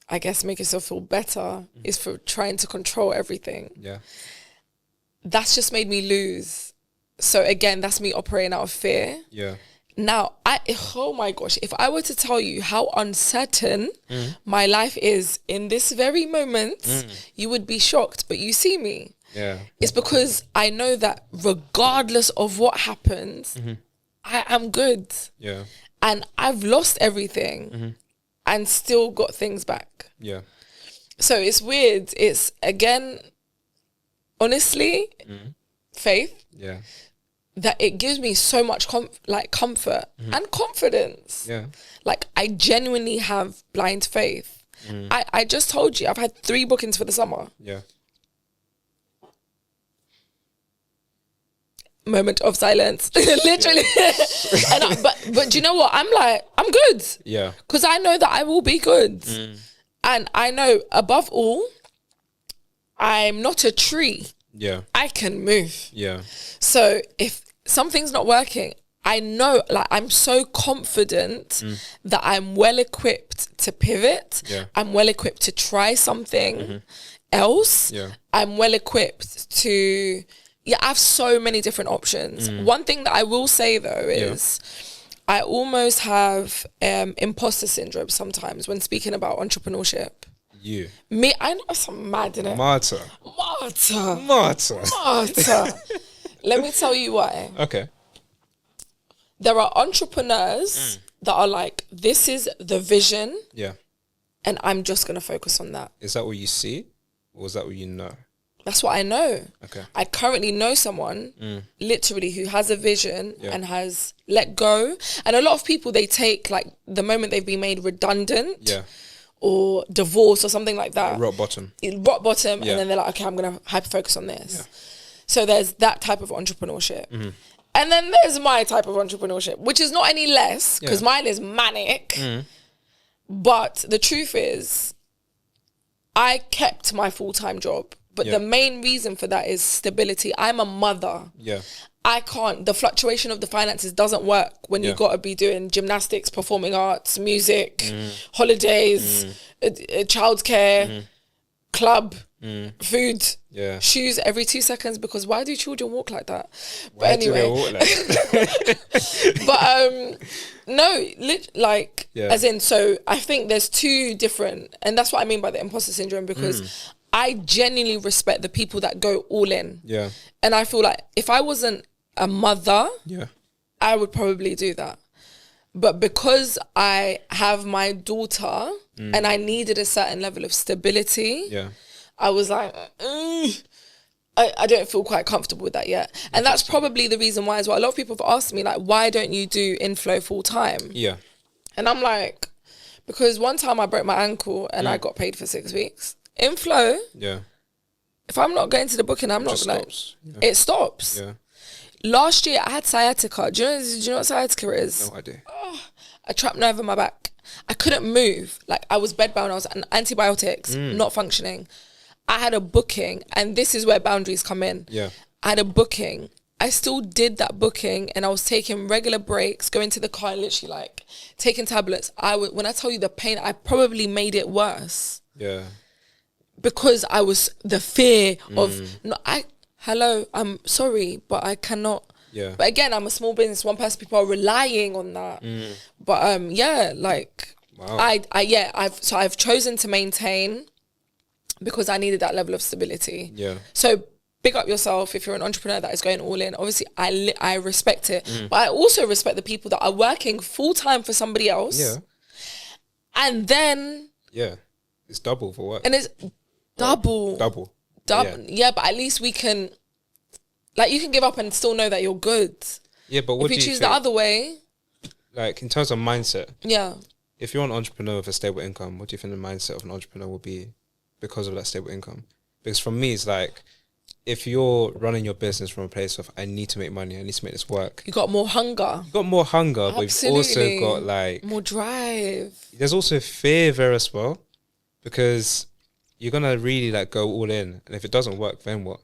I guess, make yourself feel better is for trying to control everything. Yeah. That's just made me lose. So again, that's me operating out of fear. Yeah. Now, oh my gosh, if I were to tell you how uncertain my life is in this very moment, you would be shocked, but you see me. Yeah. It's because I know that regardless of what happens, I am good. Yeah. And I've lost everything and still got things back. Yeah. So it's weird. It's, again, honestly, faith. Yeah. That it gives me so much comfort and confidence. Yeah. Like, I genuinely have blind faith. I just told you, I've had 3 bookings for the summer. Yeah. Moment of silence. Literally. But do you know what? I'm good. Yeah. Because I know that I will be good. And I know, above all, I'm not a tree. Yeah. I can move. Yeah. So if something's not working, I know, like, I'm so confident that I'm well equipped to pivot. Yeah. I'm well equipped to try something else. Yeah. I'm well equipped to, I have so many different options. One thing that I will say though is I almost have imposter syndrome sometimes when speaking about entrepreneurship. You. Me, I know some mad, innit? Marta. Let me tell you why. Okay. There are entrepreneurs that are like, this is the vision. Yeah. And I'm just going to focus on that. Is that what you see? Or is that what you know? That's what I know. Okay. I currently know someone literally who has a vision and has let go. And a lot of people, they take like the moment they've been made redundant or divorced or something like that. Rock bottom. And then they're like, okay, I'm going to hyper focus on this. Yeah. So there's that type of entrepreneurship. And then there's my type of entrepreneurship, which is not any less, because mine is manic. But the truth is, I kept my full-time job. But the main reason for that is stability. I'm a mother. Yeah. I can't, the fluctuation of the finances doesn't work when you've got to be doing gymnastics, performing arts, music, holidays, childcare, club, food, shoes every 2 seconds, because why do children walk like that? But anyway. But no, as in, so I think there's two different, and that's what I mean by the imposter syndrome, because I genuinely respect the people that go all in. Yeah. And I feel like if I wasn't a mother, I would probably do that. But because I have my daughter and I needed a certain level of stability, I was like, I don't feel quite comfortable with that yet. And that's probably the reason why as well. A lot of people have asked me, like, why don't you do Inflow full time? Yeah. And I'm like, because one time I broke my ankle and I got paid for 6 weeks. Inflow, if I'm not going to the booking, I'm not like, it stops. Yeah. Last year I had sciatica. Do you know what sciatica is? No idea. A trapped nerve in my back. I couldn't move. Like, I was bedbound. I was on antibiotics, not functioning. I had a booking, and this is where boundaries come in. Yeah. I had a booking. I still did that booking, and I was taking regular breaks, going to the car and literally like taking tablets. When I tell you the pain, I probably made it worse. Yeah. Because I was the fear of, I'm sorry, but I cannot. Yeah. But again, I'm a small business, one person, people are relying on that. But wow. I've chosen to maintain because I needed that level of stability. Yeah. So big up yourself if you're an entrepreneur that is going all in. Obviously, I respect it, but I also respect the people that are working full time for somebody else. Yeah. And then it's double for work. And it's double. Yeah, but at least we can, like, you can give up and still know that you're good. Yeah, but what if you choose the other way, like in terms of mindset, yeah, if you're an entrepreneur with a stable income, what do you think the mindset of an entrepreneur will be because of that stable income? Because for me, it's like, if you're running your business from a place of, I need to make money, I need to make this work, you got more hunger. But you've also got like more drive. There's also fear there as well, because you're gonna really like go all in, and if it doesn't work, then what?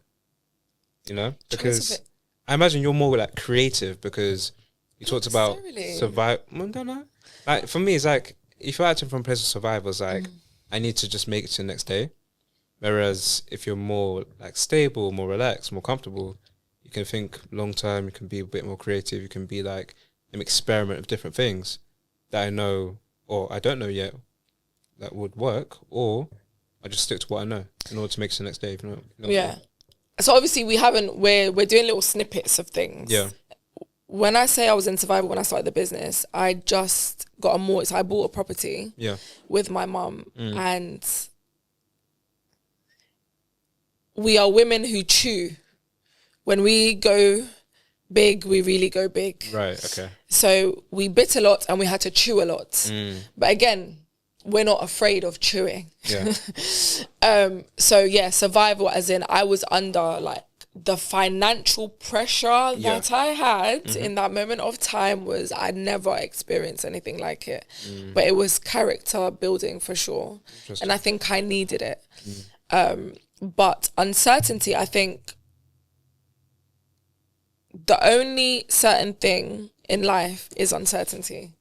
You know, because I imagine you're more like creative, because you talked about survive. I don't know. Like for me, it's like if you're acting from a place of survival, it's like I need to just make it to the next day. Whereas if you're more like stable, more relaxed, more comfortable, you can think long term. You can be a bit more creative. You can be like an experiment of different things that I know or I don't know yet that would work, or I just stick to what I know in order to make it the next day. You know yeah. So obviously we're doing little snippets of things. Yeah. When I say I was in survival when I started the business, I just got a mortgage. So I bought a property with my mum, and we are women who chew. When we go big, we really go big. Right, okay. So we bit a lot and we had to chew a lot. But again, we're not afraid of chewing. Yeah. So yeah, survival as in I was under like the financial pressure that I had in that moment of time was I'd never experienced anything like it. But it was character building for sure. And I think I needed it. But uncertainty, I think the only certain thing in life is uncertainty.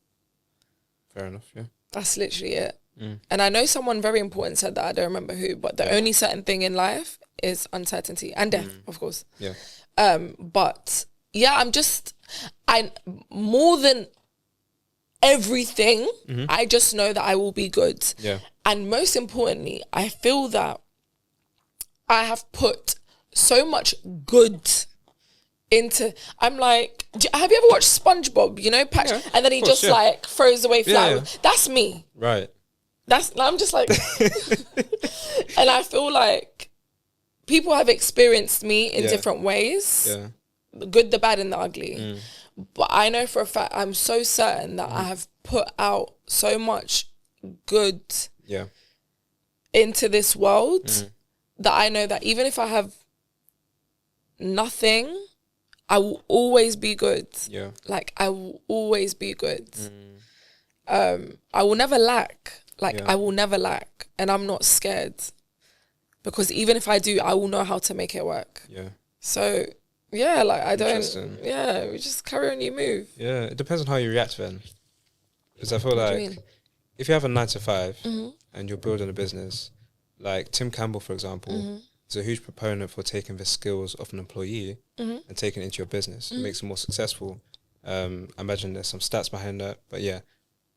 Fair enough, yeah. That's literally it. And I know someone very important said that, I don't remember who, but the only certain thing in life is uncertainty and death, of course. Yeah. But yeah, I more than everything, I just know that I will be good. Yeah. And most importantly, I feel that I have put so much good into, I'm like, have you ever watched SpongeBob, you know, and then he just like throws away flowers. Yeah. That's me. Right. I'm just like, and I feel like people have experienced me in different ways. Yeah. The good, the bad, and the ugly. But I know for a fact, I'm so certain that I have put out so much good into this world that I know that even if I have nothing, I will always be good. Yeah. Like, I will always be good. I will never lack. Like, I will never lack. And I'm not scared. Because even if I do, I will know how to make it work. Yeah. So, yeah, like, I don't... Yeah, we just carry on, you move. Yeah, it depends on how you react then. Because I feel like if you have a 9 to 5 and you're building a business, like Tim Campbell, for example, is a huge proponent for taking the skills of an employee and taking it into your business. It makes it more successful. I imagine there's some stats behind that, but yeah,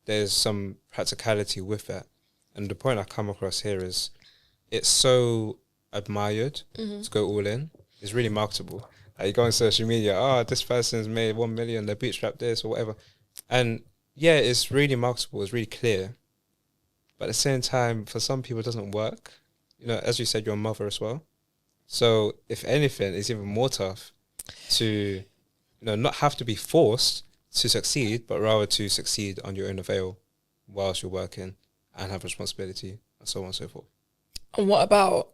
there's some practicality with that. And the point I come across here is it's so admired to go all in. It's really marketable. Like you go on social media, this person's made 1 million, they bootstrapped this or whatever. And yeah, it's really marketable, it's really clear. But at the same time, for some people, it doesn't work. You know, as you said, you're a mother as well. So if anything, it's even more tough to, not have to be forced to succeed, but rather to succeed on your own avail whilst you're working and have responsibility and so on and so forth. And what about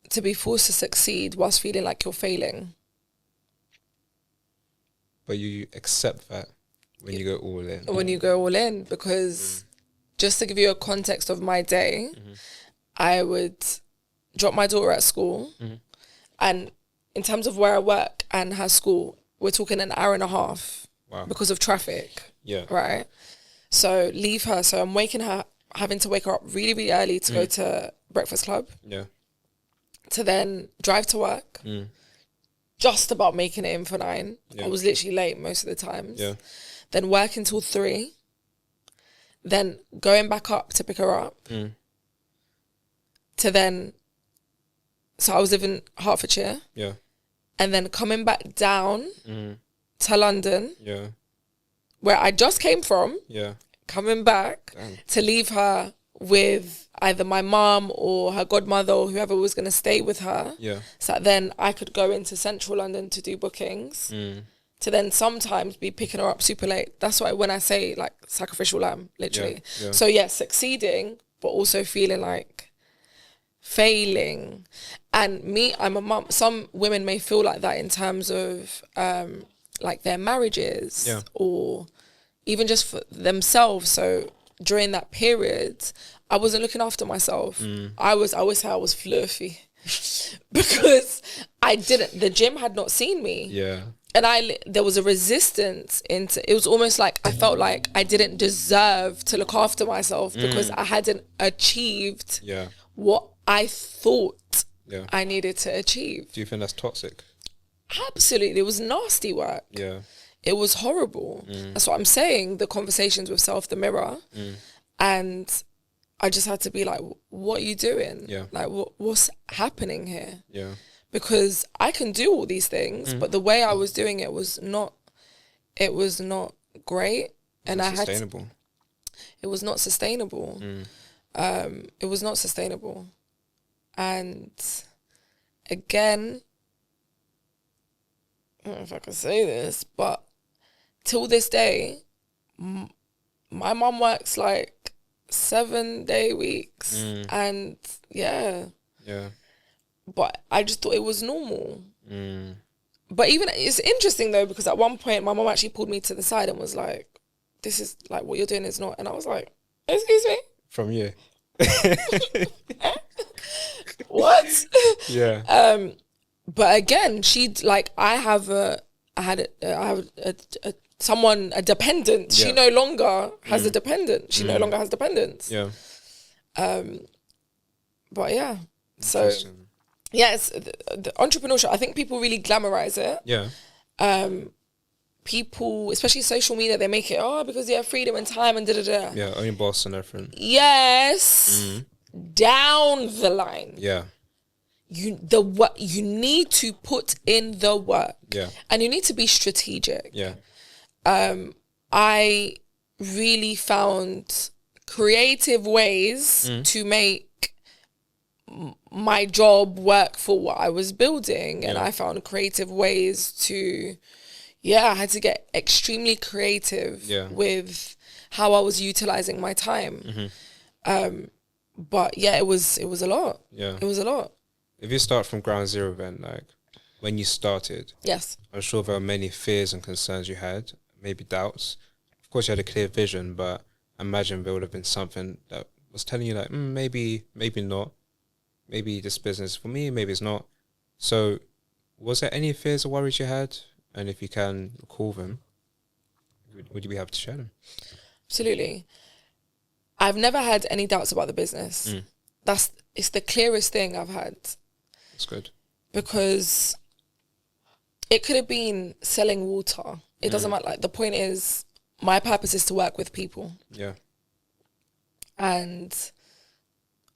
to be forced to succeed whilst feeling like you're failing? But you accept that when you go all in. When you go all in, because just to give you a context of my day, I would drop my daughter at school, and in terms of where I work and her school, we're talking an hour and a half because of traffic. Yeah. Right? So leave her. So I'm having to wake her up really, really early to go to Breakfast Club. Yeah. To then drive to work. Just about making it in for 9. Yeah. I was literally late most of the times. Yeah. Then work until 3. Then going back up to pick her up. To then, so I was living Hertfordshire. Yeah. And then coming back down to London. Yeah. Where I just came from. Yeah. Coming back to leave her with either my mum or her godmother or whoever was going to stay with her. Yeah. So that then I could go into central London to do bookings. To then sometimes be picking her up super late. That's why when I say like sacrificial lamb, literally. Yeah. So yeah, succeeding, but also feeling like failing. And me, I'm a mum. Some women may feel like that in terms of like their marriages or even just for themselves. So during that period, I wasn't looking after myself. I always say I was fluffy because the gym had not seen me. Yeah. And there was a resistance it was almost like I felt like I didn't deserve to look after myself because I hadn't achieved what I thought I needed to achieve. Do you think that's toxic? Absolutely. It was nasty work. Yeah. It was horrible. That's what I'm saying. The conversations with self, the mirror. And I just had to be like, what are you doing? Yeah. Like, what's happening here? Yeah. Because I can do all these things, but the way I was doing it was not great. And sustainable. It was not sustainable. It was not sustainable. And again, I don't know if I can say this, but till this day, my mum works like 7-day weeks. And yeah. But I just thought it was normal. But even, it's interesting though, because at one point my mum actually pulled me to the side and was like, this is like, what you're doing is not. And I was like, excuse me? From you. What? Yeah. But again, I have a dependent. Yeah. She no longer has a dependent. She no longer has dependents. Yeah. But yeah. So yeah, it's the entrepreneurship. I think people really glamorize it. Yeah. People, especially social media, they make it because you have freedom and time and da-da-da. Yeah, own boss and everything. Yes. Down the line. Yeah. You need to put in the work. Yeah. And you need to be strategic. Yeah. I really found creative ways to make my job work for what I was building. And I found creative ways to, I had to get extremely creative with how I was utilizing my time. But yeah, it was a lot. Yeah. It was a lot. If you start from ground zero then, like when you started, yes, I'm sure there were many fears and concerns you had, maybe doubts. Of course you had a clear vision, but I imagine there would have been something that was telling you like, maybe not. Maybe this business is for me, maybe it's not. So was there any fears or worries you had? And if you can recall them, would you be happy to share them? Absolutely. I've never had any doubts about the business. It's the clearest thing I've had. That's good. Because it could have been selling water. It doesn't matter. Like, the point is, my purpose is to work with people. Yeah. And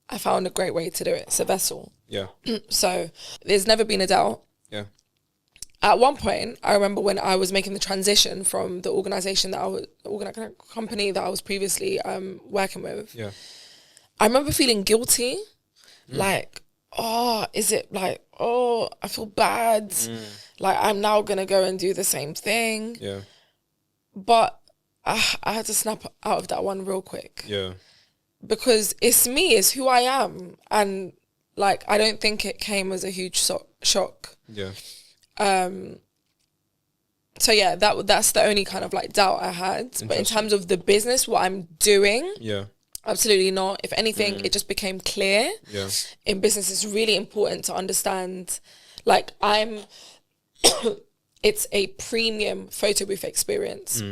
I found a great way to do it. It's a vessel. Yeah. So there's never been a doubt. Yeah. At one point, I remember when I was making the transition from the company that I was previously working with. Yeah. I remember feeling guilty. Like, is it like, I feel bad. Like, I'm now going to go and do the same thing. Yeah. But I had to snap out of that one real quick. Yeah. Because it's me, it's who I am. And, like, I don't think it came as a huge shock. Yeah. So, yeah, that's the only kind of, like, doubt I had. But in terms of the business, what I'm doing... Yeah. Absolutely not. If anything, it just became clear. Yeah. In business, it's really important to understand, like, it's a premium photo booth experience.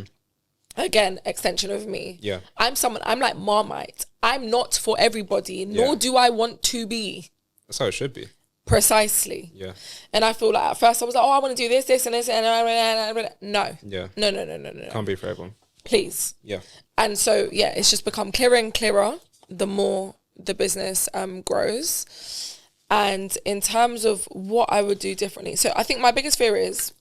Again, extension of me. Yeah. I'm like Marmite. I'm not for everybody, nor do I want to be. That's how it should be. Precisely. Yeah. And I feel like at first I was like, I want to do this, and this, and no. Yeah. No. Can't be for everyone. Please. Yeah. And so, yeah, it's just become clearer and clearer the more the business grows. And in terms of what I would do differently. So I think my biggest fear is,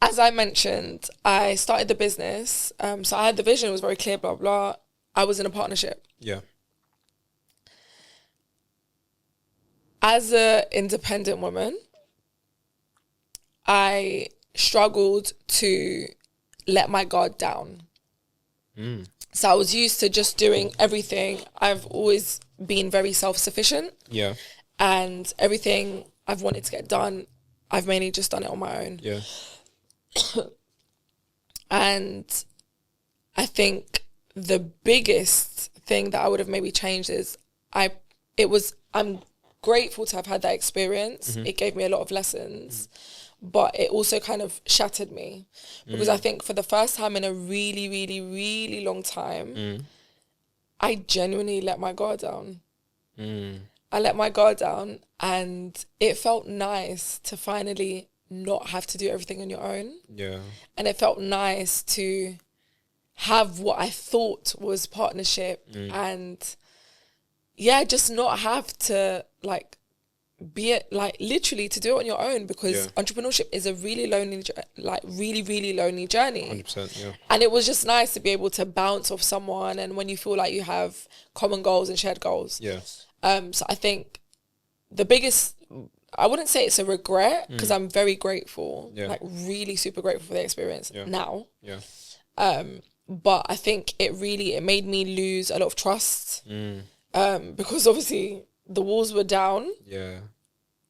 as I mentioned, I started the business. So I had the vision, it was very clear, blah, blah. I was in a partnership. Yeah. As an independent woman, I struggled to let my guard down. So I was used to just doing everything. I've always been very self-sufficient. Yeah. And everything I've wanted to get done, I've mainly just done it on my own. Yeah. And I think the biggest thing that I would have maybe changed is I'm grateful to have had that experience. It gave me a lot of lessons. But it also kind of shattered me because I think for the first time in a really, really, really long time, I genuinely let my guard down. I let my guard down, and it felt nice to finally not have to do everything on your own. Yeah. And it felt nice to have what I thought was partnership and, just not have to, like, be it like literally to do it on your own, because entrepreneurship is a really lonely, really lonely journey. 100%, yeah. And it was just nice to be able to bounce off someone, and when you feel like you have common goals and shared goals. Yeah. So I think the biggest, I wouldn't say it's a regret, because I'm very grateful, like really super grateful for the experience now. Yeah. But I think it made me lose a lot of trust, because obviously the walls were down. Yeah.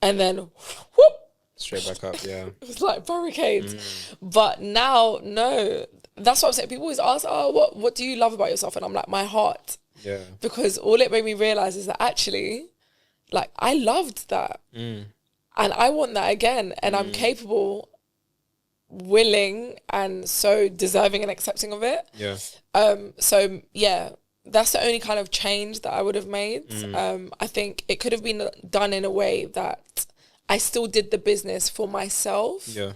And then, whoop. Straight back up, yeah. It was like barricades. But now, no. That's what I'm saying. People always ask, what do you love about yourself? And I'm like, my heart. Yeah. Because all it made me realise is that actually, like, I loved that. And I want that again. And I'm capable, willing, and so deserving and accepting of it. Yeah. So, yeah. That's the only kind of change that I would have made. I think it could have been done in a way that I still did the business for myself. Yeah.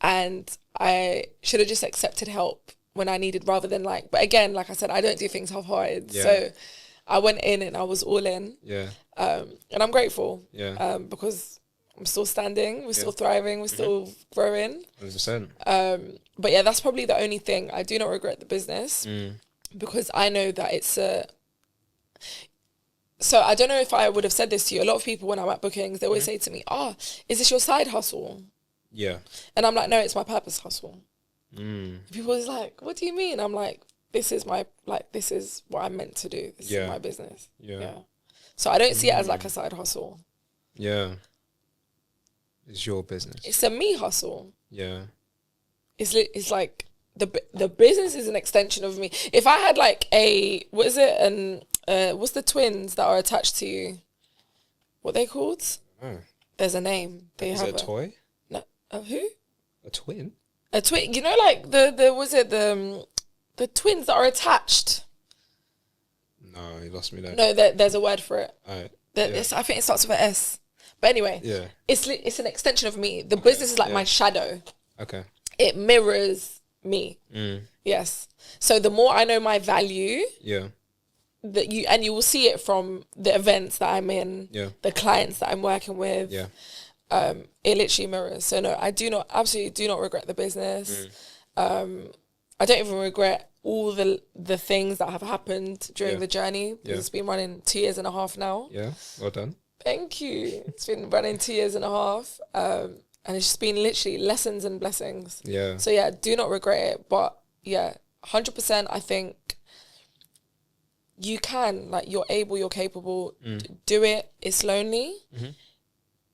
And I should have just accepted help when I needed, rather than like, but again, like I said, I don't do things half-hearted. Yeah. So I went in and I was all in. Yeah. And I'm grateful. Yeah. Because I'm still standing, we're still thriving, we're still growing. 100%. But yeah, that's probably the only thing. I do not regret the business. Because I know that So I don't know if I would have said this to you. A lot of people when I'm at bookings, they always say to me, is this your side hustle? Yeah. And I'm like, no, it's my purpose hustle. People is like, what do you mean? I'm like, this is what I'm meant to do. This is my business. Yeah. So I don't see it as like a side hustle. Yeah. It's your business. It's a me hustle. Yeah. It's like the business is an extension of me. If I had like what's the twins that are attached to you? What they called? Oh. There's a name. Is it a toy? No. Who? A twin? A twin. You know, like the twins that are attached. No, you lost me there. No, there's a word for it. Alright. I think it starts with an S. But anyway, it's an extension of me. The business is like my shadow. Okay. It mirrors me. Yes. So the more I know my value, you will see it from the events that I'm in, the clients that I'm working with. Yeah. It literally mirrors. So no, I absolutely do not regret the business. I don't even regret all the things that have happened during the journey. It's been running 2.5 years now. Yeah, well done. Thank you. It's been running 2.5 years. And it's just been literally lessons and blessings. Yeah. So yeah, do not regret it. But yeah, 100% I think you can. Like, you're able, you're capable. Do it. It's lonely.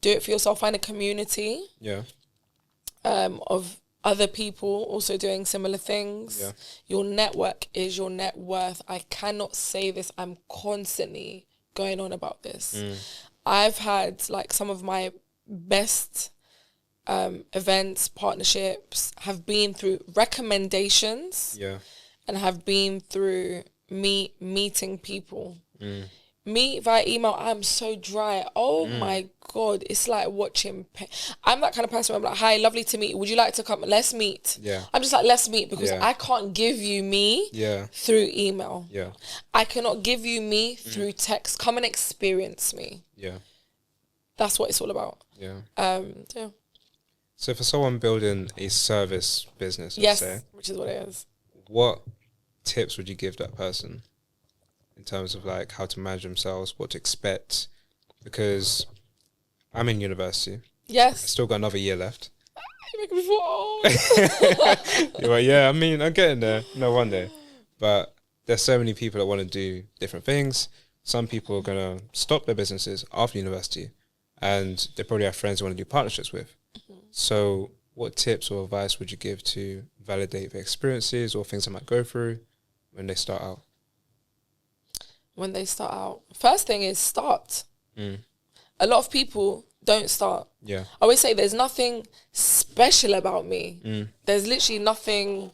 Do it for yourself. Find a community. Yeah. Of other people also doing similar things. Yeah. Your network is your net worth. I cannot say this. I'm constantly going on about this. I've had like some of my best events, partnerships have been through recommendations. Yeah. And have been through me meeting people. Me via email, I'm so dry. Oh my God. It's like watching. I'm that kind of person where I'm like, hi, lovely to meet you. Would you like to come? Let's meet. Yeah. I'm just like, let's meet, because I can't give you me through email. Yeah. I cannot give you me through text. Come and experience me. Yeah. That's what it's all about. Yeah. Yeah. So for someone building a service business, yes, which is what it is, what tips would you give that person in terms of like how to manage themselves, what to expect? Because I'm in university. Yes. I still got another year left. You're making me feel old. You're like, yeah, I mean, I'm getting there. No wonder. But there's so many people that want to do different things. Some people are going to stop their businesses after university, and they probably have friends they want to do partnerships with. So what tips or advice would you give to validate their experiences or things they might go through when they start out? When they start out, first thing is start. A lot of people don't start. Yeah. I always say there's nothing special about me. There's literally nothing,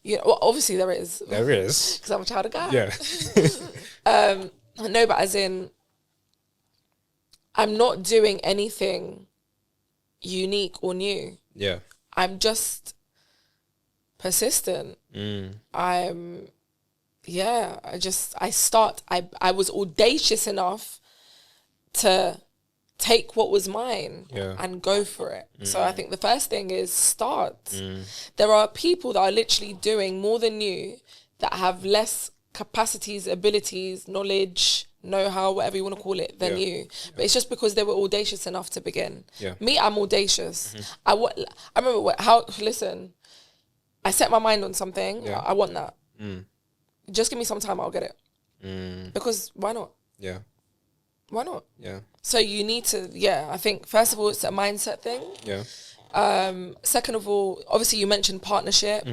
well, obviously there is. There is. Because I'm a child of God. Yeah. No, but as in, I'm not doing anything unique or new. Yeah. I'm just persistent. I was audacious enough to take what was mine and go for it. So I think the first thing is start. There are people that are literally doing more than you that have less capacities, abilities, knowledge, know-how, whatever you want to call it, than you. But it's just because they were audacious enough to begin. Me, I'm audacious. I remember listen, I set my mind on something. I want that. Just give me some time, I'll get it. Because why not? Yeah. Why not? Yeah. So you need to, I think first of all, it's a mindset thing. Yeah. Second of all, obviously you mentioned partnership.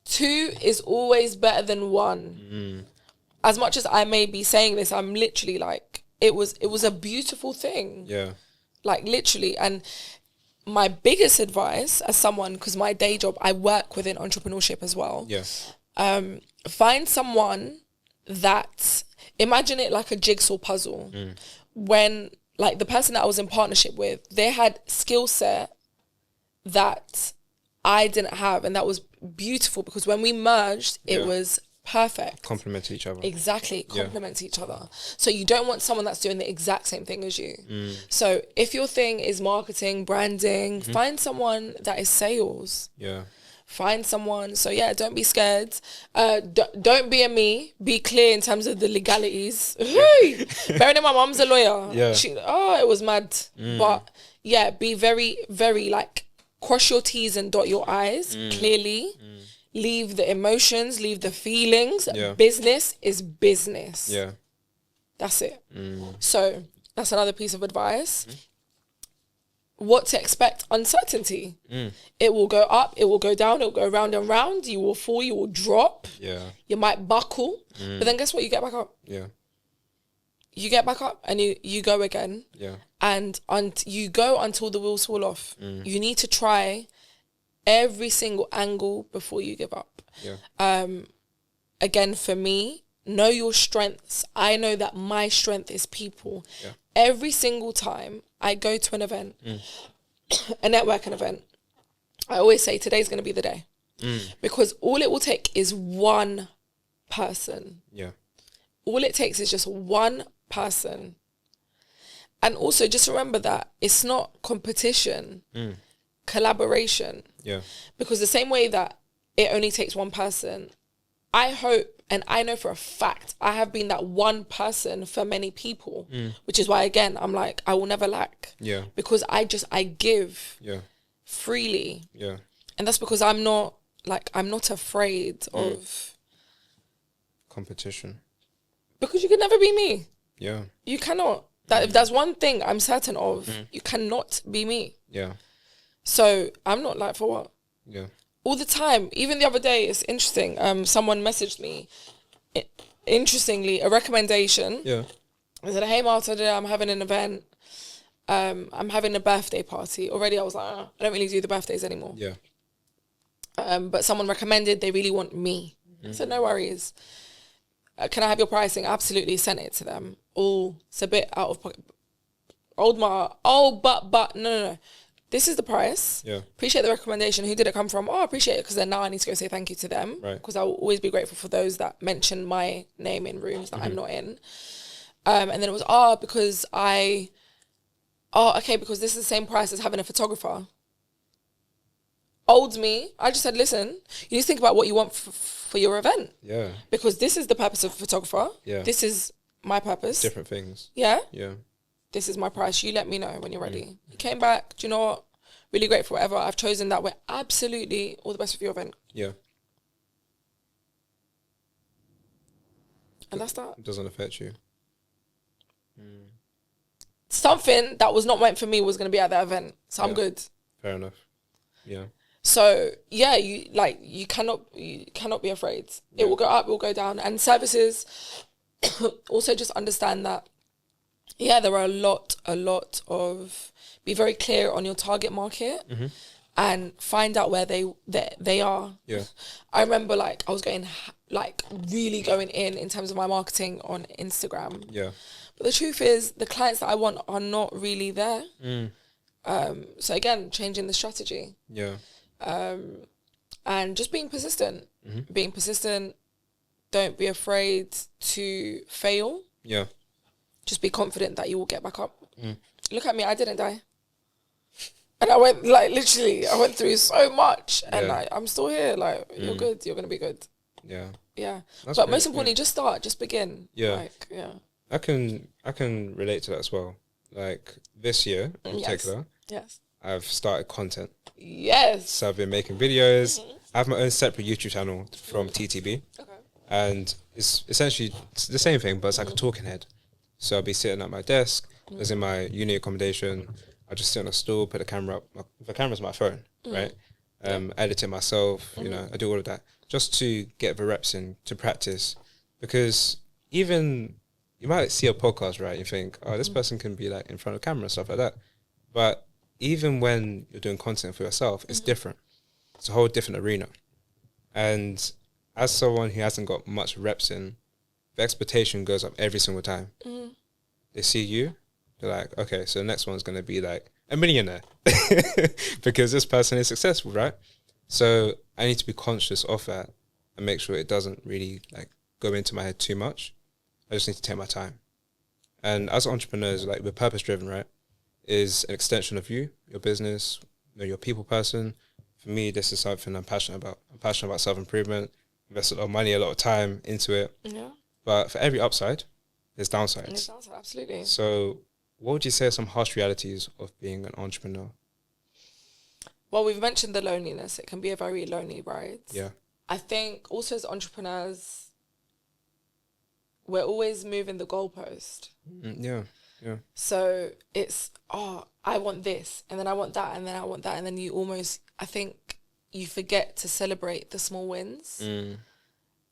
2 is always better than 1. As much as I may be saying this, I'm literally like, it was a beautiful thing. Yeah. Like literally. And my biggest advice as someone, because my day job, I work within entrepreneurship as well. Yeah. Find someone that, imagine it like a jigsaw puzzle. When like the person that I was in partnership with, they had skill set that I didn't have, and that was beautiful because when we merged, it was perfect. Complement each other. Exactly, complement each other. So you don't want someone that's doing the exact same thing as you. So if your thing is marketing, branding, find someone that is sales. Yeah. find someone. So yeah, don't be scared. Don't be a me. Be clear in terms of the legalities. Bearing in my mom's a lawyer. Yeah. It was mad. But yeah, be very, very like, cross your T's and dot your I's clearly. Leave the emotions, leave the feelings. Yeah. Business is business. Yeah. That's it. So that's another piece of advice. What to expect? Uncertainty. It will go up, it will go down, it will go round and round. You will fall, you will drop. Yeah. You might buckle. But then guess what? You get back up. Yeah. You get back up and you go again. Yeah. And you go until the wheels fall off. You need to try every single angle before you give up. Yeah. Again, for me, know your strengths. I know that my strength is people. Yeah. Every single time I go to an event, a networking event, I always say today's going to be the day. Because all it will take is one person. Yeah. All it takes is just one person. And also just remember that it's not competition, collaboration. Yeah. Because the same way that it only takes one person, I hope and I know for a fact I have been that one person for many people, which is why, again, I'm like, I will never lack. Yeah. Because I give freely. Yeah. And that's because I'm not afraid of competition. Because you can never be me. Yeah. You cannot. If there's one thing I'm certain of, you cannot be me. Yeah. So I'm not like, for what? Yeah. All the time. Even the other day, it's interesting. Someone messaged me, interestingly, a recommendation. Yeah. I said, hey, Marta, today I'm having an event. I'm having a birthday party. Already I was like, I don't really do the birthdays anymore. Yeah. But someone recommended, they really want me. I said, no worries. Can I have your pricing? Absolutely. Sent it to them. Oh, it's a bit out of pocket. But no. This is the price. Yeah. Appreciate the recommendation. Who did it come from? Oh, I appreciate it, because then now I need to go say thank you to them. Right. Because I will always be grateful for those that mention my name in rooms that I'm not in. And then it was, because because this is the same price as having a photographer. Old me, I just said, listen, you need to think about what you want for your event. Yeah. Because this is the purpose of a photographer. Yeah. This is my purpose. Different things. Yeah. Yeah. This is my price. You let me know when you're ready. He came back. Do you know what? Really grateful, whatever. I've chosen that way. Absolutely all the best for your event. Yeah. And that's that. It doesn't affect you. Something that was not meant for me was going to be at that event. So I'm good. Fair enough. Yeah. So yeah, you cannot be afraid. Yeah. It will go up, it will go down. And services, also just understand that, yeah, there are a lot of, be very clear on your target market and find out where they are. Yeah. I remember I was really going in terms of my marketing on Instagram. Yeah. But the truth is, the clients that I want are not really there. So again, changing the strategy. Yeah. And just being persistent. Being persistent. Don't be afraid to fail. Yeah. Just be confident that you will get back up. Look at me, I didn't die. And I went, literally, I went through so much. And I'm still here. You're good. You're going to be good. Yeah. Yeah. That's but great, most importantly, just start. Just begin. Yeah. Yeah. I can relate to that as well. This year in particular, Yes. I've started content. Yes. So I've been making videos. I have my own separate YouTube channel from TTB. Okay. And it's essentially the same thing, but it's like a talking head. So I'll be sitting at my desk, as in my uni accommodation. I'll just sit on a stool, put the camera up. The camera's my phone, right? Edit it myself, you know, I do all of that. Just to get the reps in, to practice. Because even, you might see a podcast, right? You think, this person can be in front of camera and stuff like that. But even when you're doing content for yourself, it's different. It's a whole different arena. And as someone who hasn't got much reps in, the expectation goes up every single time. They see you, they're like, okay, so the next one's going to be a millionaire because this person is successful, right? So I need to be conscious of that and make sure it doesn't really go into my head too much. I just need to take my time. And as entrepreneurs, we're purpose driven, right? Is an extension of you, your business, your people person. for me, this is something I'm passionate about. I'm passionate about self-improvement, invest a lot of money, a lot of time into it. Yeah. But for every upside, there's downsides. There's downside, absolutely. So what would you say are some harsh realities of being an entrepreneur? Well, we've mentioned the loneliness. It can be a very lonely ride. Yeah. I think also as entrepreneurs, we're always moving the goalpost. Yeah. So it's, I want this, and then I want that, and then I want that, and then you almost, I think you forget to celebrate the small wins.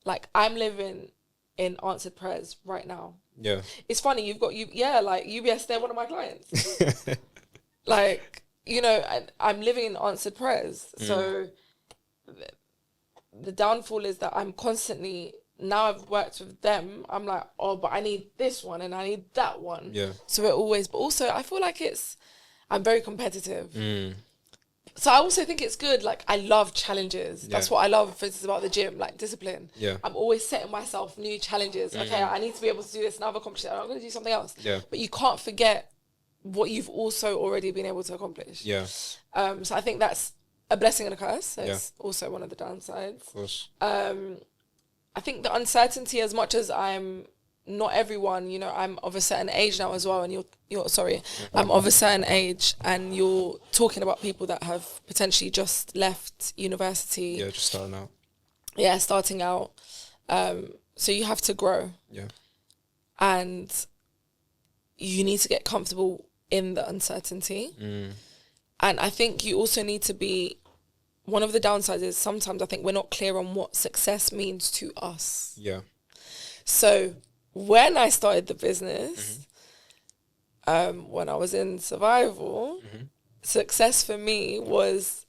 Like, I'm living in answered prayers right now. Yeah. It's funny, like UBS, they're one of my clients. Like, you know, I'm living in answered prayers. So the downfall is that I'm constantly, now I've worked with them, I'm like, but I need this one and I need that one. Yeah. So it always, but also I feel like I'm very competitive. So I also think it's good. Like, I love challenges. That's what I love, for instance, about the gym, like discipline. Yeah. I'm always setting myself new challenges. Okay, I need to be able to do this, and I've accomplished it. I'm going to do something else. Yeah. But you can't forget what you've also already been able to accomplish. Yeah. So I think that's a blessing and a curse. So it's also one of the downsides. Of course. I think the uncertainty, as much as I'm not everyone, you know, I'm of a certain age now as well, and I'm of a certain age, and you're talking about people that have potentially just left university. Yeah, just starting out. Yeah, starting out. So you have to grow. Yeah. And you need to get comfortable in the uncertainty. And I think you also need to be, one of the downsides is sometimes I think we're not clear on what success means to us. Yeah. So when I started the business, when I was in survival, success for me was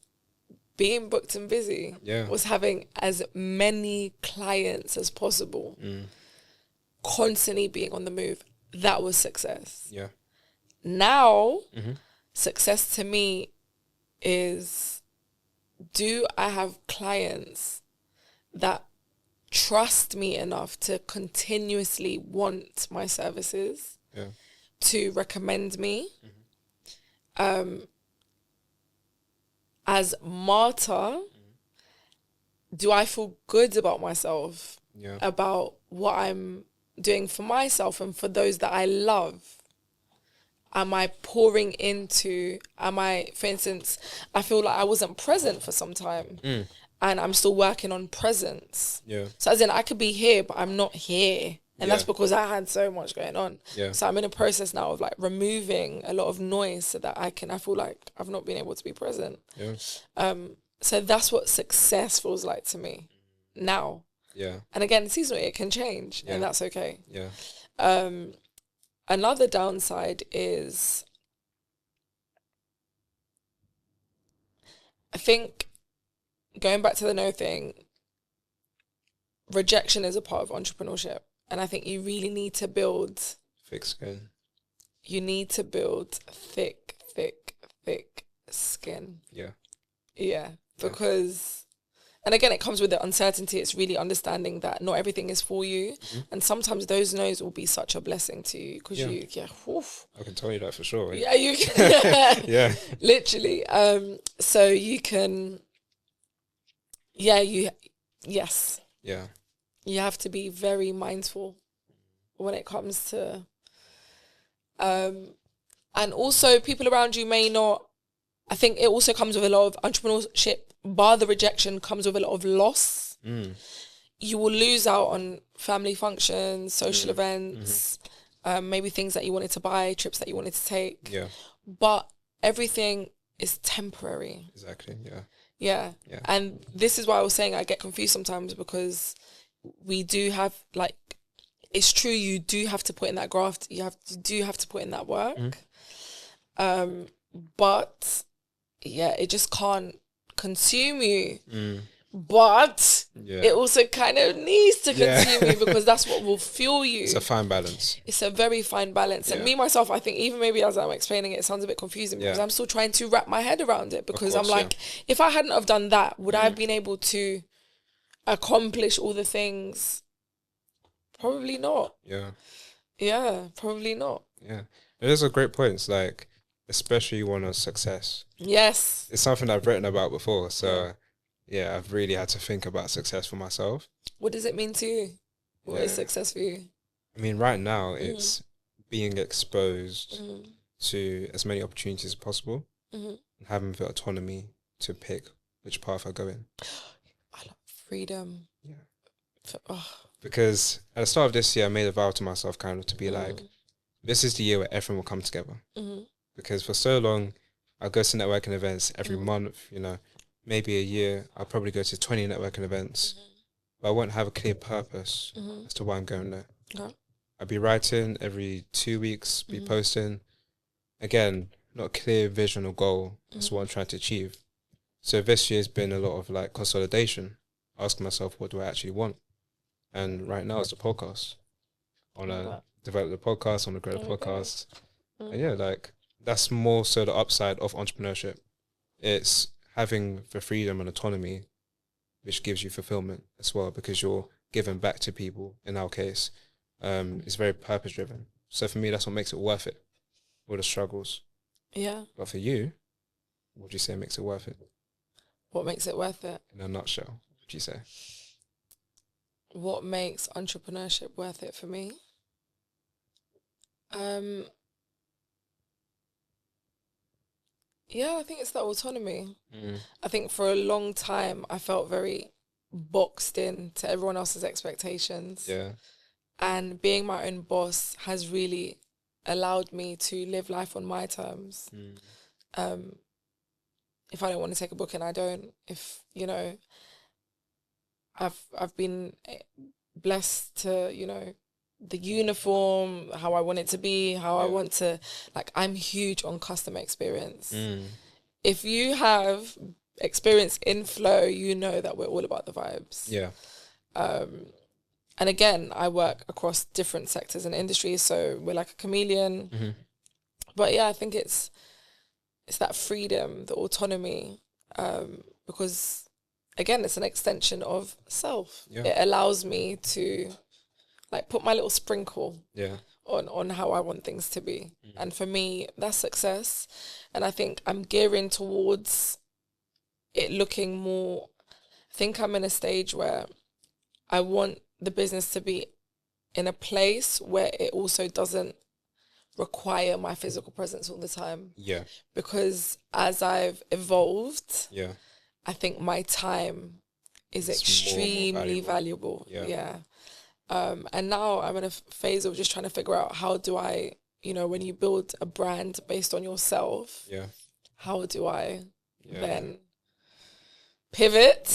being booked and busy. Yeah. Was having as many clients as possible. Constantly being on the move. That was success. Yeah. Now, success to me is, do I have clients that trust me enough to continuously want my services, to recommend me? As Marta, do I feel good about myself, about what I'm doing for myself and for those that I love? Am I pouring into, for instance, I feel like I wasn't present for some time, and I'm still working on presence. Yeah. So as in, I could be here, but I'm not here. And that's because I had so much going on. Yeah. So I'm in a process now of like removing a lot of noise so that I feel like I've not been able to be present. Yeah. So that's what success feels like to me now. Yeah. And again, seasonally it can change, and that's okay. Yeah. Another downside is, I think, going back to the no thing, rejection is a part of entrepreneurship. And I think you really need to build thick skin. You need to build thick skin. Yeah. Yeah. Because, and again, it comes with the uncertainty. It's really understanding that not everything is for you. And sometimes those no's will be such a blessing to you because I can tell you that for sure. Right? Yeah, you can. Yeah. Literally. So you can, yes. Yeah. You have to be very mindful when it comes to, and also people around you may not, I think it also comes with a lot of entrepreneurship, bar the rejection, comes with a lot of loss. You will lose out on family functions, social events, maybe things that you wanted to buy, trips that you wanted to take. Yeah. But everything is temporary. Exactly, yeah. And this is why I was saying I get confused sometimes, because we do have, like, it's true, you do have to put in that graft, you do have to put in that work. But it just can't consume you. But it also kind of needs to consume you, because that's what will fuel you. It's a fine balance. It's a very fine balance. And me, myself, I think even maybe as I'm explaining it sounds a bit confusing, because I'm still trying to wrap my head around it, because I'm like, if I hadn't have done that, would I have been able to accomplish all the things? Probably not. Yeah, probably not. Yeah, it is a great point. It's like, especially one of success. Yes. It's something I've written about before. So, yeah, I've really had to think about success for myself. What does it mean to you? What is success for you? I mean, right now, it's being exposed to as many opportunities as possible and having the autonomy to pick which path I go in. I love freedom. Yeah. Because at the start of this year, I made a vow to myself kind of to be like, this is the year where everyone will come together. Because for so long, I'll go to networking events every month, you know, maybe a year, I'll probably go to 20 networking events, but I won't have a clear purpose as to why I'm going there. I'll be writing every 2 weeks, be posting. Again, not a clear vision or goal as to what I'm trying to achieve. So this year's been a lot of like consolidation, asking myself, what do I actually want? And right now it's the podcast. I want to develop the podcast, I want to grow the podcast. And yeah, like that's more so the upside of entrepreneurship. It's having the freedom and autonomy, which gives you fulfillment as well, because you're giving back to people. In our case, it's very purpose driven. So for me, that's what makes it worth it. All the struggles. Yeah. But for you, what do you say makes it worth it? What makes it worth it? In a nutshell, what would you say? What makes entrepreneurship worth it for me? Yeah, I think it's the autonomy. I think for a long time, I felt very boxed in to everyone else's expectations. Yeah. And being my own boss has really allowed me to live life on my terms. If I don't want to take a booking, I don't. If, you know, I've been blessed to, you know, the uniform, how I want it to be, how I want to, like, I'm huge on customer experience. If you have experience in flow, you know that we're all about the vibes. Yeah. And again, I work across different sectors and industries, so we're like a chameleon. But yeah, I think it's that freedom, the autonomy, because again, it's an extension of self. It allows me to like put my little sprinkle on how I want things to be. And for me, that's success. And I think I'm gearing towards it looking more, I think I'm in a stage where I want the business to be in a place where it also doesn't require my physical presence all the time. Yeah. Because as I've evolved, I think my time is extremely valuable. Yeah. And now I'm in a phase of just trying to figure out how do I, you know, when you build a brand based on yourself, how do I then pivot?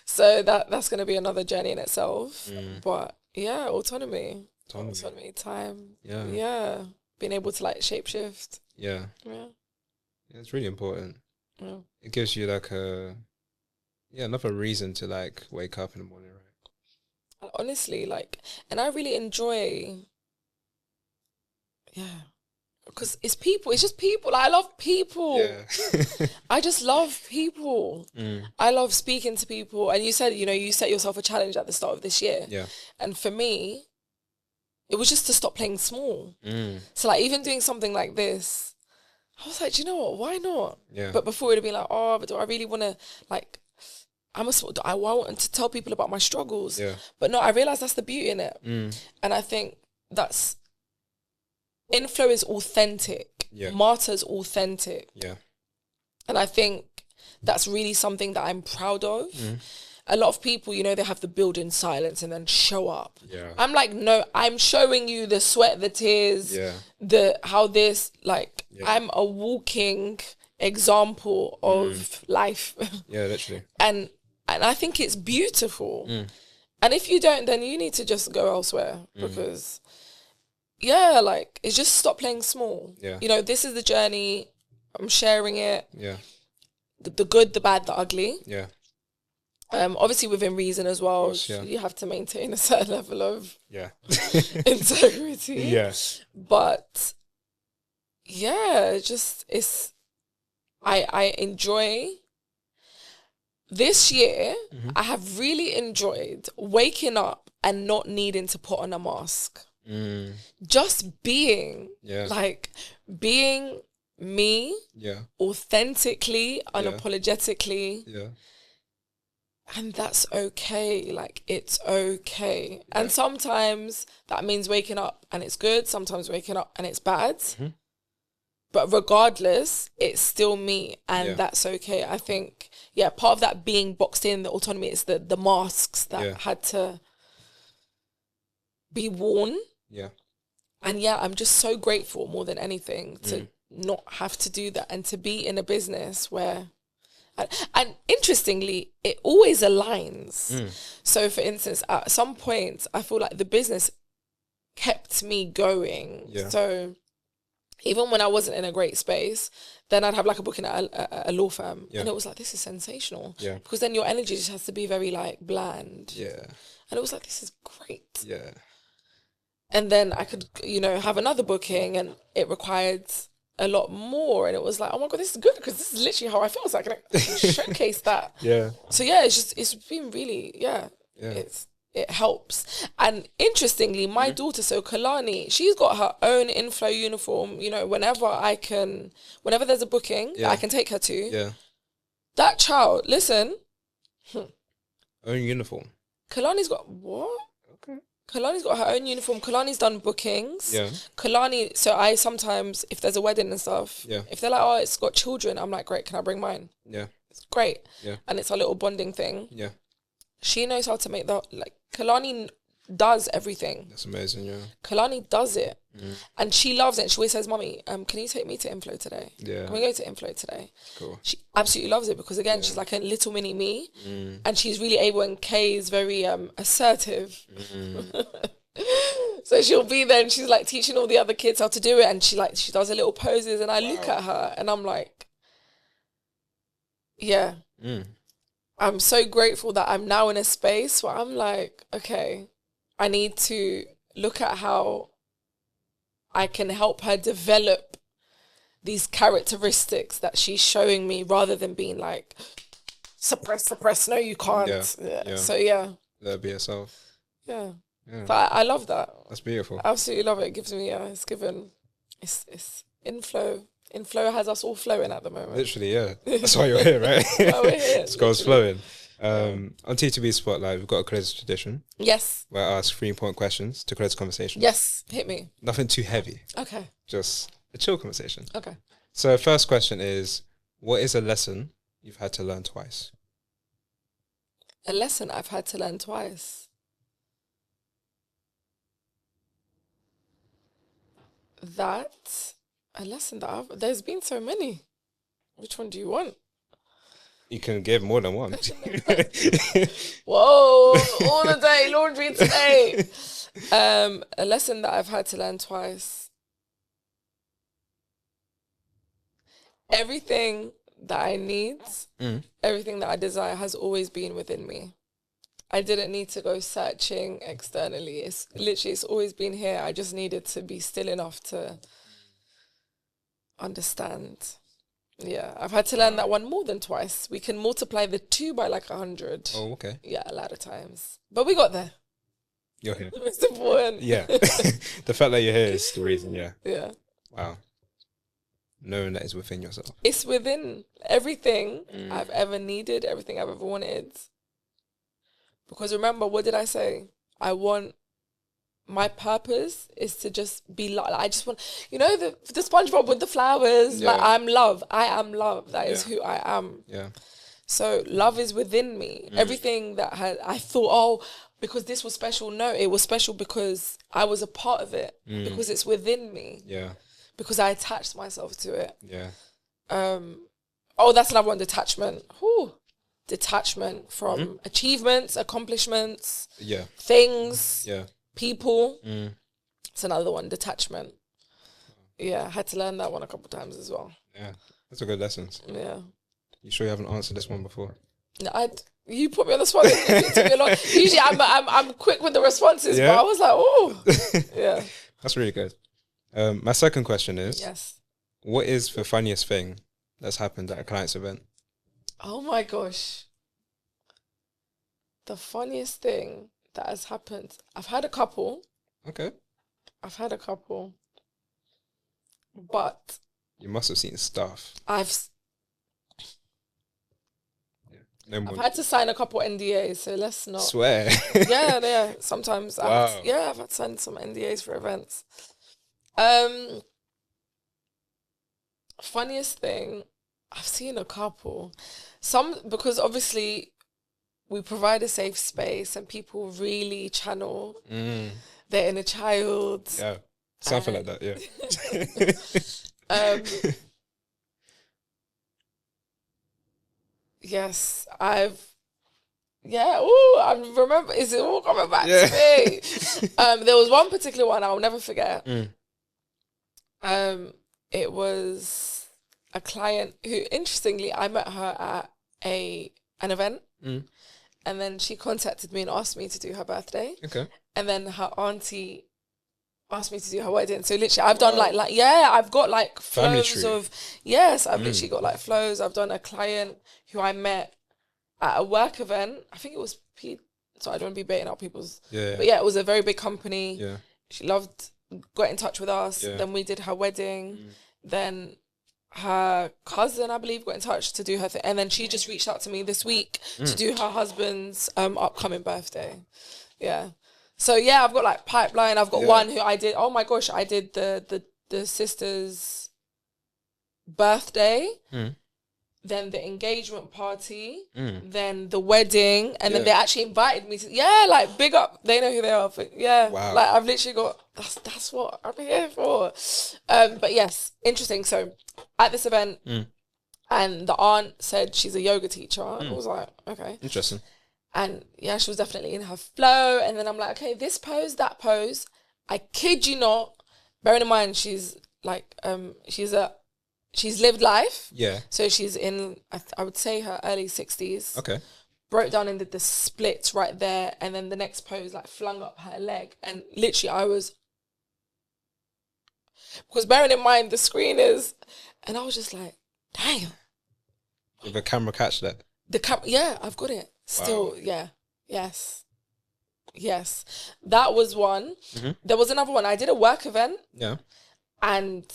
So that's going to be another journey in itself. But yeah, autonomy, time. Yeah. Being able to like shapeshift. Yeah, it's really important. It gives you like another reason to like wake up in the morning, right? Honestly, like, and I really enjoy, because it's people. It's just people. Like, I love people. Yeah. I just love people. I love speaking to people. And you said, you know, you set yourself a challenge at the start of this year. Yeah. And for me, it was just to stop playing small. So like even doing something like this, I was like, do you know what? Why not? Yeah. But before it'd be like, oh, but do I really want to like? I want to tell people about my struggles. Yeah. But no, I realized that's the beauty in it. And I think that's. Inflow is authentic. Yeah. Marta's authentic. Yeah. And I think that's really something that I'm proud of. A lot of people, you know, they have the build in silence and then show up. Yeah. I'm like, no, I'm showing you the sweat, the tears, how this, like, I'm a walking example of life. Yeah, literally. And I think it's beautiful. And if you don't, then you need to just go elsewhere because... Yeah, like, it's just stop playing small. Yeah. You know, this is the journey. I'm sharing it. Yeah. The good, the bad, the ugly. Yeah. Obviously within reason as well. Course, you have to maintain a certain level of integrity. Yeah. But yeah, I enjoy this year. I have really enjoyed waking up and not needing to put on a mask. Just being, Yeah. like being me, Yeah. authentically, unapologetically. Yeah. And that's okay. Like, it's okay. Yeah. And sometimes that means waking up and it's good. Sometimes waking up and it's bad. Mm-hmm. But regardless, it's still me. And that's okay. I think, part of that being boxed in, the autonomy, is the masks that had to be worn. Yeah. And I'm just so grateful more than anything to not have to do that and to be in a business where... And interestingly, it always aligns. So, for instance, at some point, I feel like the business kept me going. Yeah. So, even when I wasn't in a great space, then I'd have like a booking at a law firm. Yeah. And it was like, this is sensational. Yeah. Because then your energy just has to be very like bland. Yeah. And it was like, this is great. Yeah. And then I could, have another booking and it required a lot more, and it was like, oh my god, this is good because this is literally how I feel, so I can showcase that. Yeah. So it's been really it helps. And interestingly, my daughter, so Kalani, she's got her own inflow uniform. Whenever there's a booking that I can take her to. Yeah. That child, listen. Own uniform. Kalani's got what? Okay. Kalani's got her own uniform. Kalani's done bookings. Yeah. Kalani, so I sometimes, if there's a wedding and stuff, if they're like, oh, it's got children, I'm like, great, can I bring mine? Yeah. It's great. Yeah. And it's a little bonding thing. Yeah. She knows how to make Kalani does everything. That's amazing, yeah. Kalani does it. And she loves it. She always says, Mommy, can you take me to Inflow today? Yeah. Can we go to Inflow today? Cool. She absolutely loves it because, again, she's like a little mini me. And she's really able, and Kay is very assertive. So she'll be there and she's like teaching all the other kids how to do it. And she does her little poses, and I look at her and I'm like, yeah. I'm so grateful that I'm now in a space where I'm like, okay, I need to look at how I can help her develop these characteristics that she's showing me, rather than being like, suppress, no, you can't. Yeah. So, Let be yourself. Yeah. But I love that. That's beautiful. I absolutely love it. It gives me, it's inflow. Inflow has us all flowing at the moment. Literally, yeah. That's why you're here, right? Why we're here. It's got us flowing. On T2B Spotlight, we've got a credits tradition. Yes. Where I ask 3-point questions to credits conversation. Yes, hit me. Nothing too heavy. Okay. Just a chill conversation. Okay. So first question is, what is a lesson you've had to learn twice? A lesson I've had to learn twice. A lesson that there's been so many. Which one do you want? You can give more than one. Whoa, all the day, laundry today. A lesson that I've had to learn twice. Everything that I need, everything that I desire has always been within me. I didn't need to go searching externally. It's always been here. I just needed to be still enough to understand. Yeah, I've had to learn that one more than twice. We can multiply the 2 by like 100. Oh, okay. Yeah, a lot of times. But we got there. You're here. It's important. Yeah. The fact that you're here is the reason, yeah. Yeah. Wow. Knowing that is within yourself. It's within everything I've ever needed, everything I've ever wanted. Because remember, what did I say? My purpose is to just be love. I just want, the SpongeBob with the flowers. Yeah. Like, I'm love. I am love. That is who I am. Yeah. So love is within me. Everything that I thought, because this was special. No, it was special because I was a part of it. Because it's within me. Yeah. Because I attached myself to it. Yeah. That's another one, detachment. Whew. Detachment from achievements, accomplishments, things, people. It's another one, detachment. Yeah, I had to learn that one a couple of times as well. Yeah, that's a good lesson. Yeah. You sure you haven't answered this one before? No, you put me on the spot. It took me a lot. Usually I'm quick with the responses, but I was like, oh, yeah. That's really good. My second question is, what is the funniest thing that's happened at a client's event? Oh my gosh. The funniest thing that has happened. I've had a couple. Okay. I've had a couple. But you must have seen stuff. I've had to sign a couple NDAs, so let's not swear. Yeah. Sometimes wow. I've had to sign some NDAs for events. Funniest thing, I've seen a couple. Some, because obviously we provide a safe space and people really channel their inner child. Yeah. Something like that, yeah. Yes, I remember, is it all coming back to me? There was one particular one I'll never forget. It was a client who, interestingly, I met her at an event. And then she contacted me and asked me to do her birthday. Okay. And then her auntie asked me to do her wedding. So literally I've done I've got like flows of, I've literally got like flows. I've done a client who I met at a work event. I think it was so I don't want to be baiting out people's, but it was a very big company. Yeah. She got in touch with us. Yeah. Then we did her wedding. Then her cousin, I believe, got in touch to do her thing. And then she just reached out to me this week to do her husband's upcoming birthday. Yeah. So yeah, I've got like pipeline. I've got one who I did. Oh my gosh, I did the sister's birthday, then the engagement party, then the wedding, and then they actually invited me to. Yeah, like big up. They know who they are. But wow. Like I've literally got. That's what I'm here for. But yes, interesting. So at this event, and the aunt said she's a yoga teacher. I was like, okay, interesting. And yeah, she was definitely in her flow. And then I'm like, okay, this pose, that pose. I kid you not. Bearing in mind, she's like, she's lived life. Yeah. So she's in, I would say, her early 60s. Okay. Broke down and did the splits right there. And then the next pose, like, flung up her leg. And literally, because bearing in mind, the screen is, and I was just like, damn. Did the camera catch that? Yeah, I've got it. Still, wow. Yes. That was one. There was another one. I did a work event. Yeah. And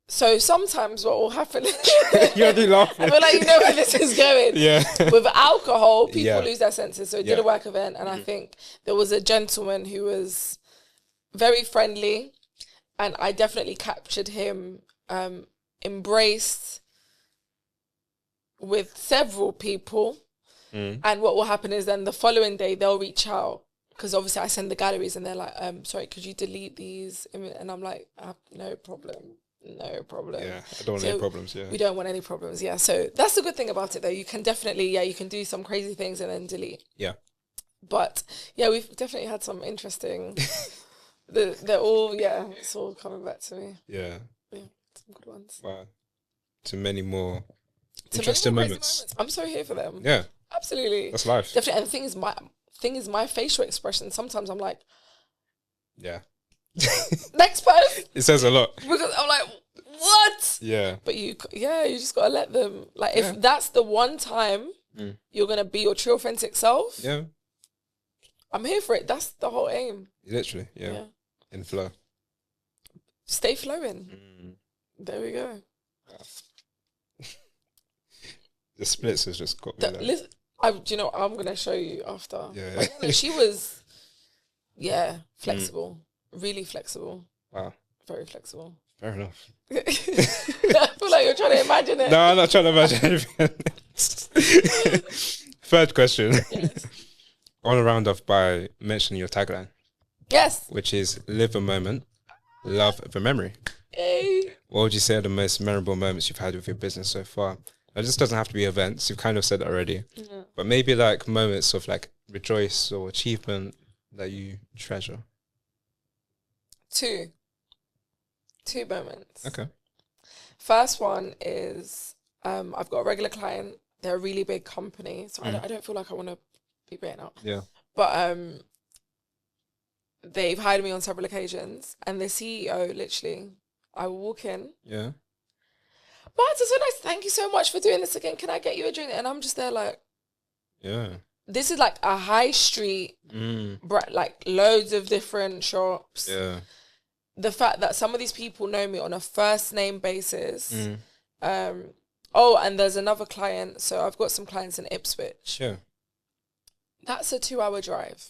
so sometimes what will happen... You're already laughing. I feel like you know where this is going. Yeah. With alcohol, people lose their senses. So I did a work event, and I think there was a gentleman who was very friendly, and I definitely captured him, embraced with several people. And what will happen is then the following day they'll reach out, because obviously I send the galleries and they're like, sorry, could you delete these? And I'm like, no problem. Yeah, I don't want any problems, we don't want any problems, yeah. So that's the good thing about it, though. You can definitely, you can do some crazy things and then delete. Yeah. But yeah, we've definitely had some interesting, they're all, it's all coming back to me. Yeah. Yeah, some good ones. Wow. To many more interesting moments. I'm so here for them. Yeah. Absolutely. That's life. Definitely. And the thing is my facial expression, sometimes I'm like, yeah. Next post. It says a lot. Because I'm like, what? Yeah. But you just got to let them, like, if that's the one time you're going to be your true authentic self. Yeah. I'm here for it. That's the whole aim. Literally. Yeah. In flow. Stay flowing. There we go. Wow. The splits has just got me there. Do you know, I'm going to show you after. Yeah. Like, she was, flexible. Really flexible. Wow. Very flexible. Fair enough. I feel like you're trying to imagine it. No, I'm not trying to imagine anything. Third question. Yes. I want to round off by mentioning your tagline. Yes. Which is live a moment, love the memory. Yay. What would you say are the most memorable moments you've had with your business so far? Now, this doesn't have to be events. You've kind of said it already. Mm-hmm. But maybe like moments of like rejoice or achievement that you treasure. Two moments. Okay. First one is I've got a regular client. They're a really big company, so I don't feel like I want to be baiting out. Yeah. But they've hired me on several occasions, and the CEO literally, I will walk in. Yeah. Marta, so nice. Thank you so much for doing this again. Can I get you a drink? And I'm just there like, yeah. This is like a high street, like loads of different shops. Yeah. the fact that some of these people know me on a first name basis. And there's another client. So I've got some clients in Ipswich. Yeah. That's a 2-hour drive.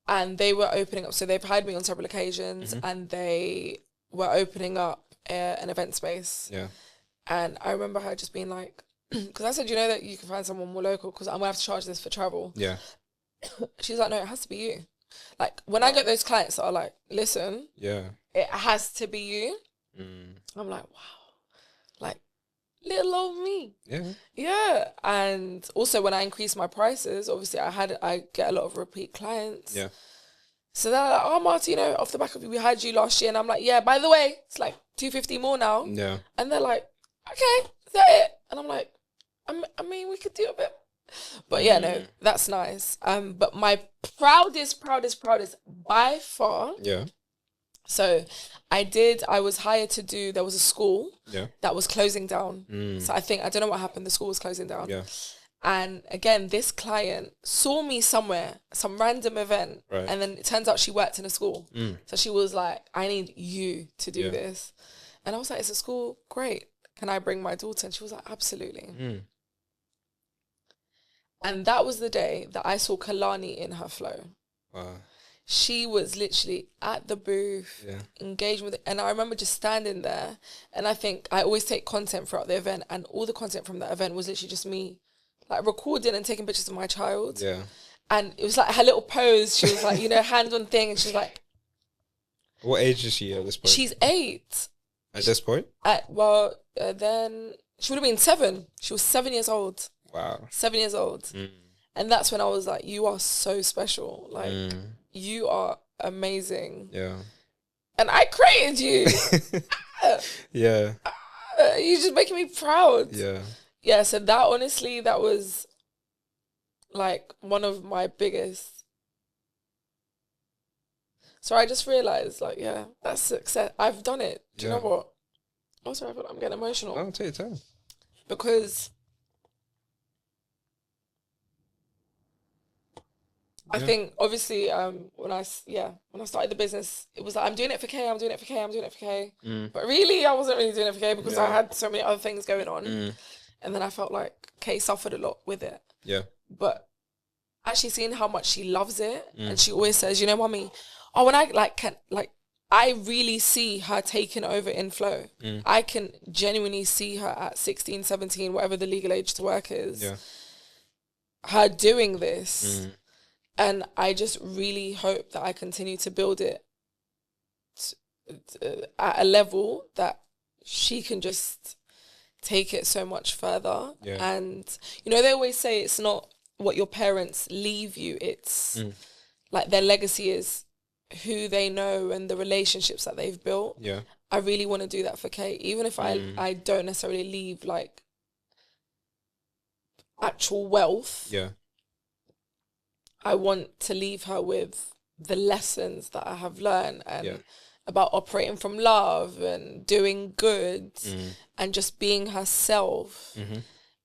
And they were opening up. So they've hired me on several occasions, and they were opening up an event space. Yeah. And I remember her just being like, because I said, you know that you can find someone more local because I'm going to have to charge this for travel. Yeah. She's like, no, it has to be you. Like, when I get those clients that are like, listen, it has to be you. I'm like, wow. Like, little old me. Yeah. Yeah. And also when I increase my prices, obviously I get a lot of repeat clients. Yeah. So they're like, oh, Marta, you know, off the back of we hired you last year. And I'm like, yeah, by the way, it's like $250 more now. Yeah. And they're like, okay, is that it? And I'm like, I mean, we could do a bit. But yeah, no, that's nice. But my proudest by far. Yeah. So I was hired to do, there was a school that was closing down. So I don't know what happened. The school was closing down. Yeah. And again, this client saw me somewhere, some random event. Right. And then it turns out she worked in a school. So she was like, I need you to do this. And I was like, it's a school? Great. Can I bring my daughter? And she was like, absolutely. And that was the day that I saw Kalani in her flow. Wow. She was literally at the booth, engaging with it. And I remember just standing there. And I think I always take content throughout the event. And all the content from that event was literally just me, like, recording and taking pictures of my child. Yeah. And it was like her little pose. She was like, you know, hand on thing. And she was like... What age is she at this point? She's 8. At this point? Then she would have been 7. She was 7 years old. Wow. 7 years old. And that's when I was like, you are so special. Like, you are amazing. Yeah. And I created you. Yeah. You're just making me proud. Yeah. Yeah, so that, honestly, that was like one of my biggest. So I just realized, like, yeah, that's success. I've done it. Do you know what? Also, I feel like I'm getting emotional. Oh, take your time. Because I think, obviously, when I started the business, it was like, I'm doing it for K, I'm doing it for K, I'm doing it for K. But really, I wasn't really doing it for K because I had so many other things going on. And then I felt like K suffered a lot with it. Yeah. But actually seeing how much she loves it, and she always says, you know, mommy, when I I really see her taking over in flow. I can genuinely see her at 16, 17, whatever the legal age to work is. Yeah. Her doing this. And I just really hope that I continue to build it at a level that she can just take it so much further. Yeah. And, you know, they always say it's not what your parents leave you. It's like their legacy is who they know and the relationships that they've built. Yeah. I really want to do that for Kate. Even if I don't necessarily leave like actual wealth. Yeah. I want to leave her with the lessons that I have learned and about operating from love and doing good and just being herself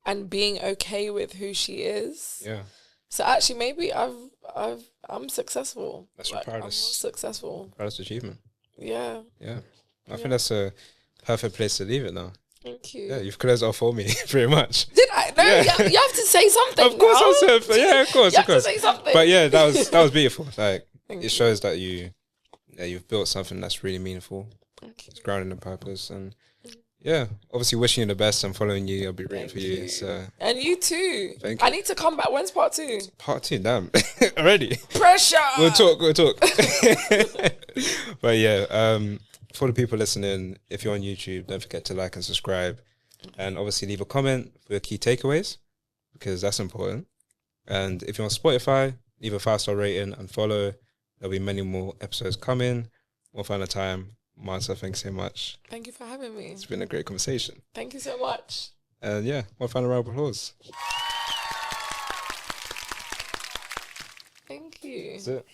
and being okay with who she is. Yeah. So actually, maybe I'm successful. That's your proudest. Successful. Proudest achievement. Yeah. Yeah. I think that's a perfect place to leave it now. Thank you. Yeah, you've closed off for me, pretty much. Did I? No, you have to say something. Of course, I said. Yeah, of course, you have to say something. But yeah, that was beautiful. Like, it shows that you've built something that's really meaningful. It's grounded in purpose, and obviously wishing you the best and following you. I'll be rooting for you. So. And you too. Thank you. I need to come back. When's part 2? Part 2, damn, already. Pressure. We'll talk. But yeah, for the people listening, if you're on YouTube, don't forget to like and subscribe, and obviously leave a comment for your key takeaways, because that's important. And if you're on Spotify, leave a 5-star rating and follow. There'll be many more episodes coming. One final time, Marta, thanks so much. Thank you for having me. It's been a great conversation. Thank you so much. And yeah, one final round of applause. Thank you. That's it.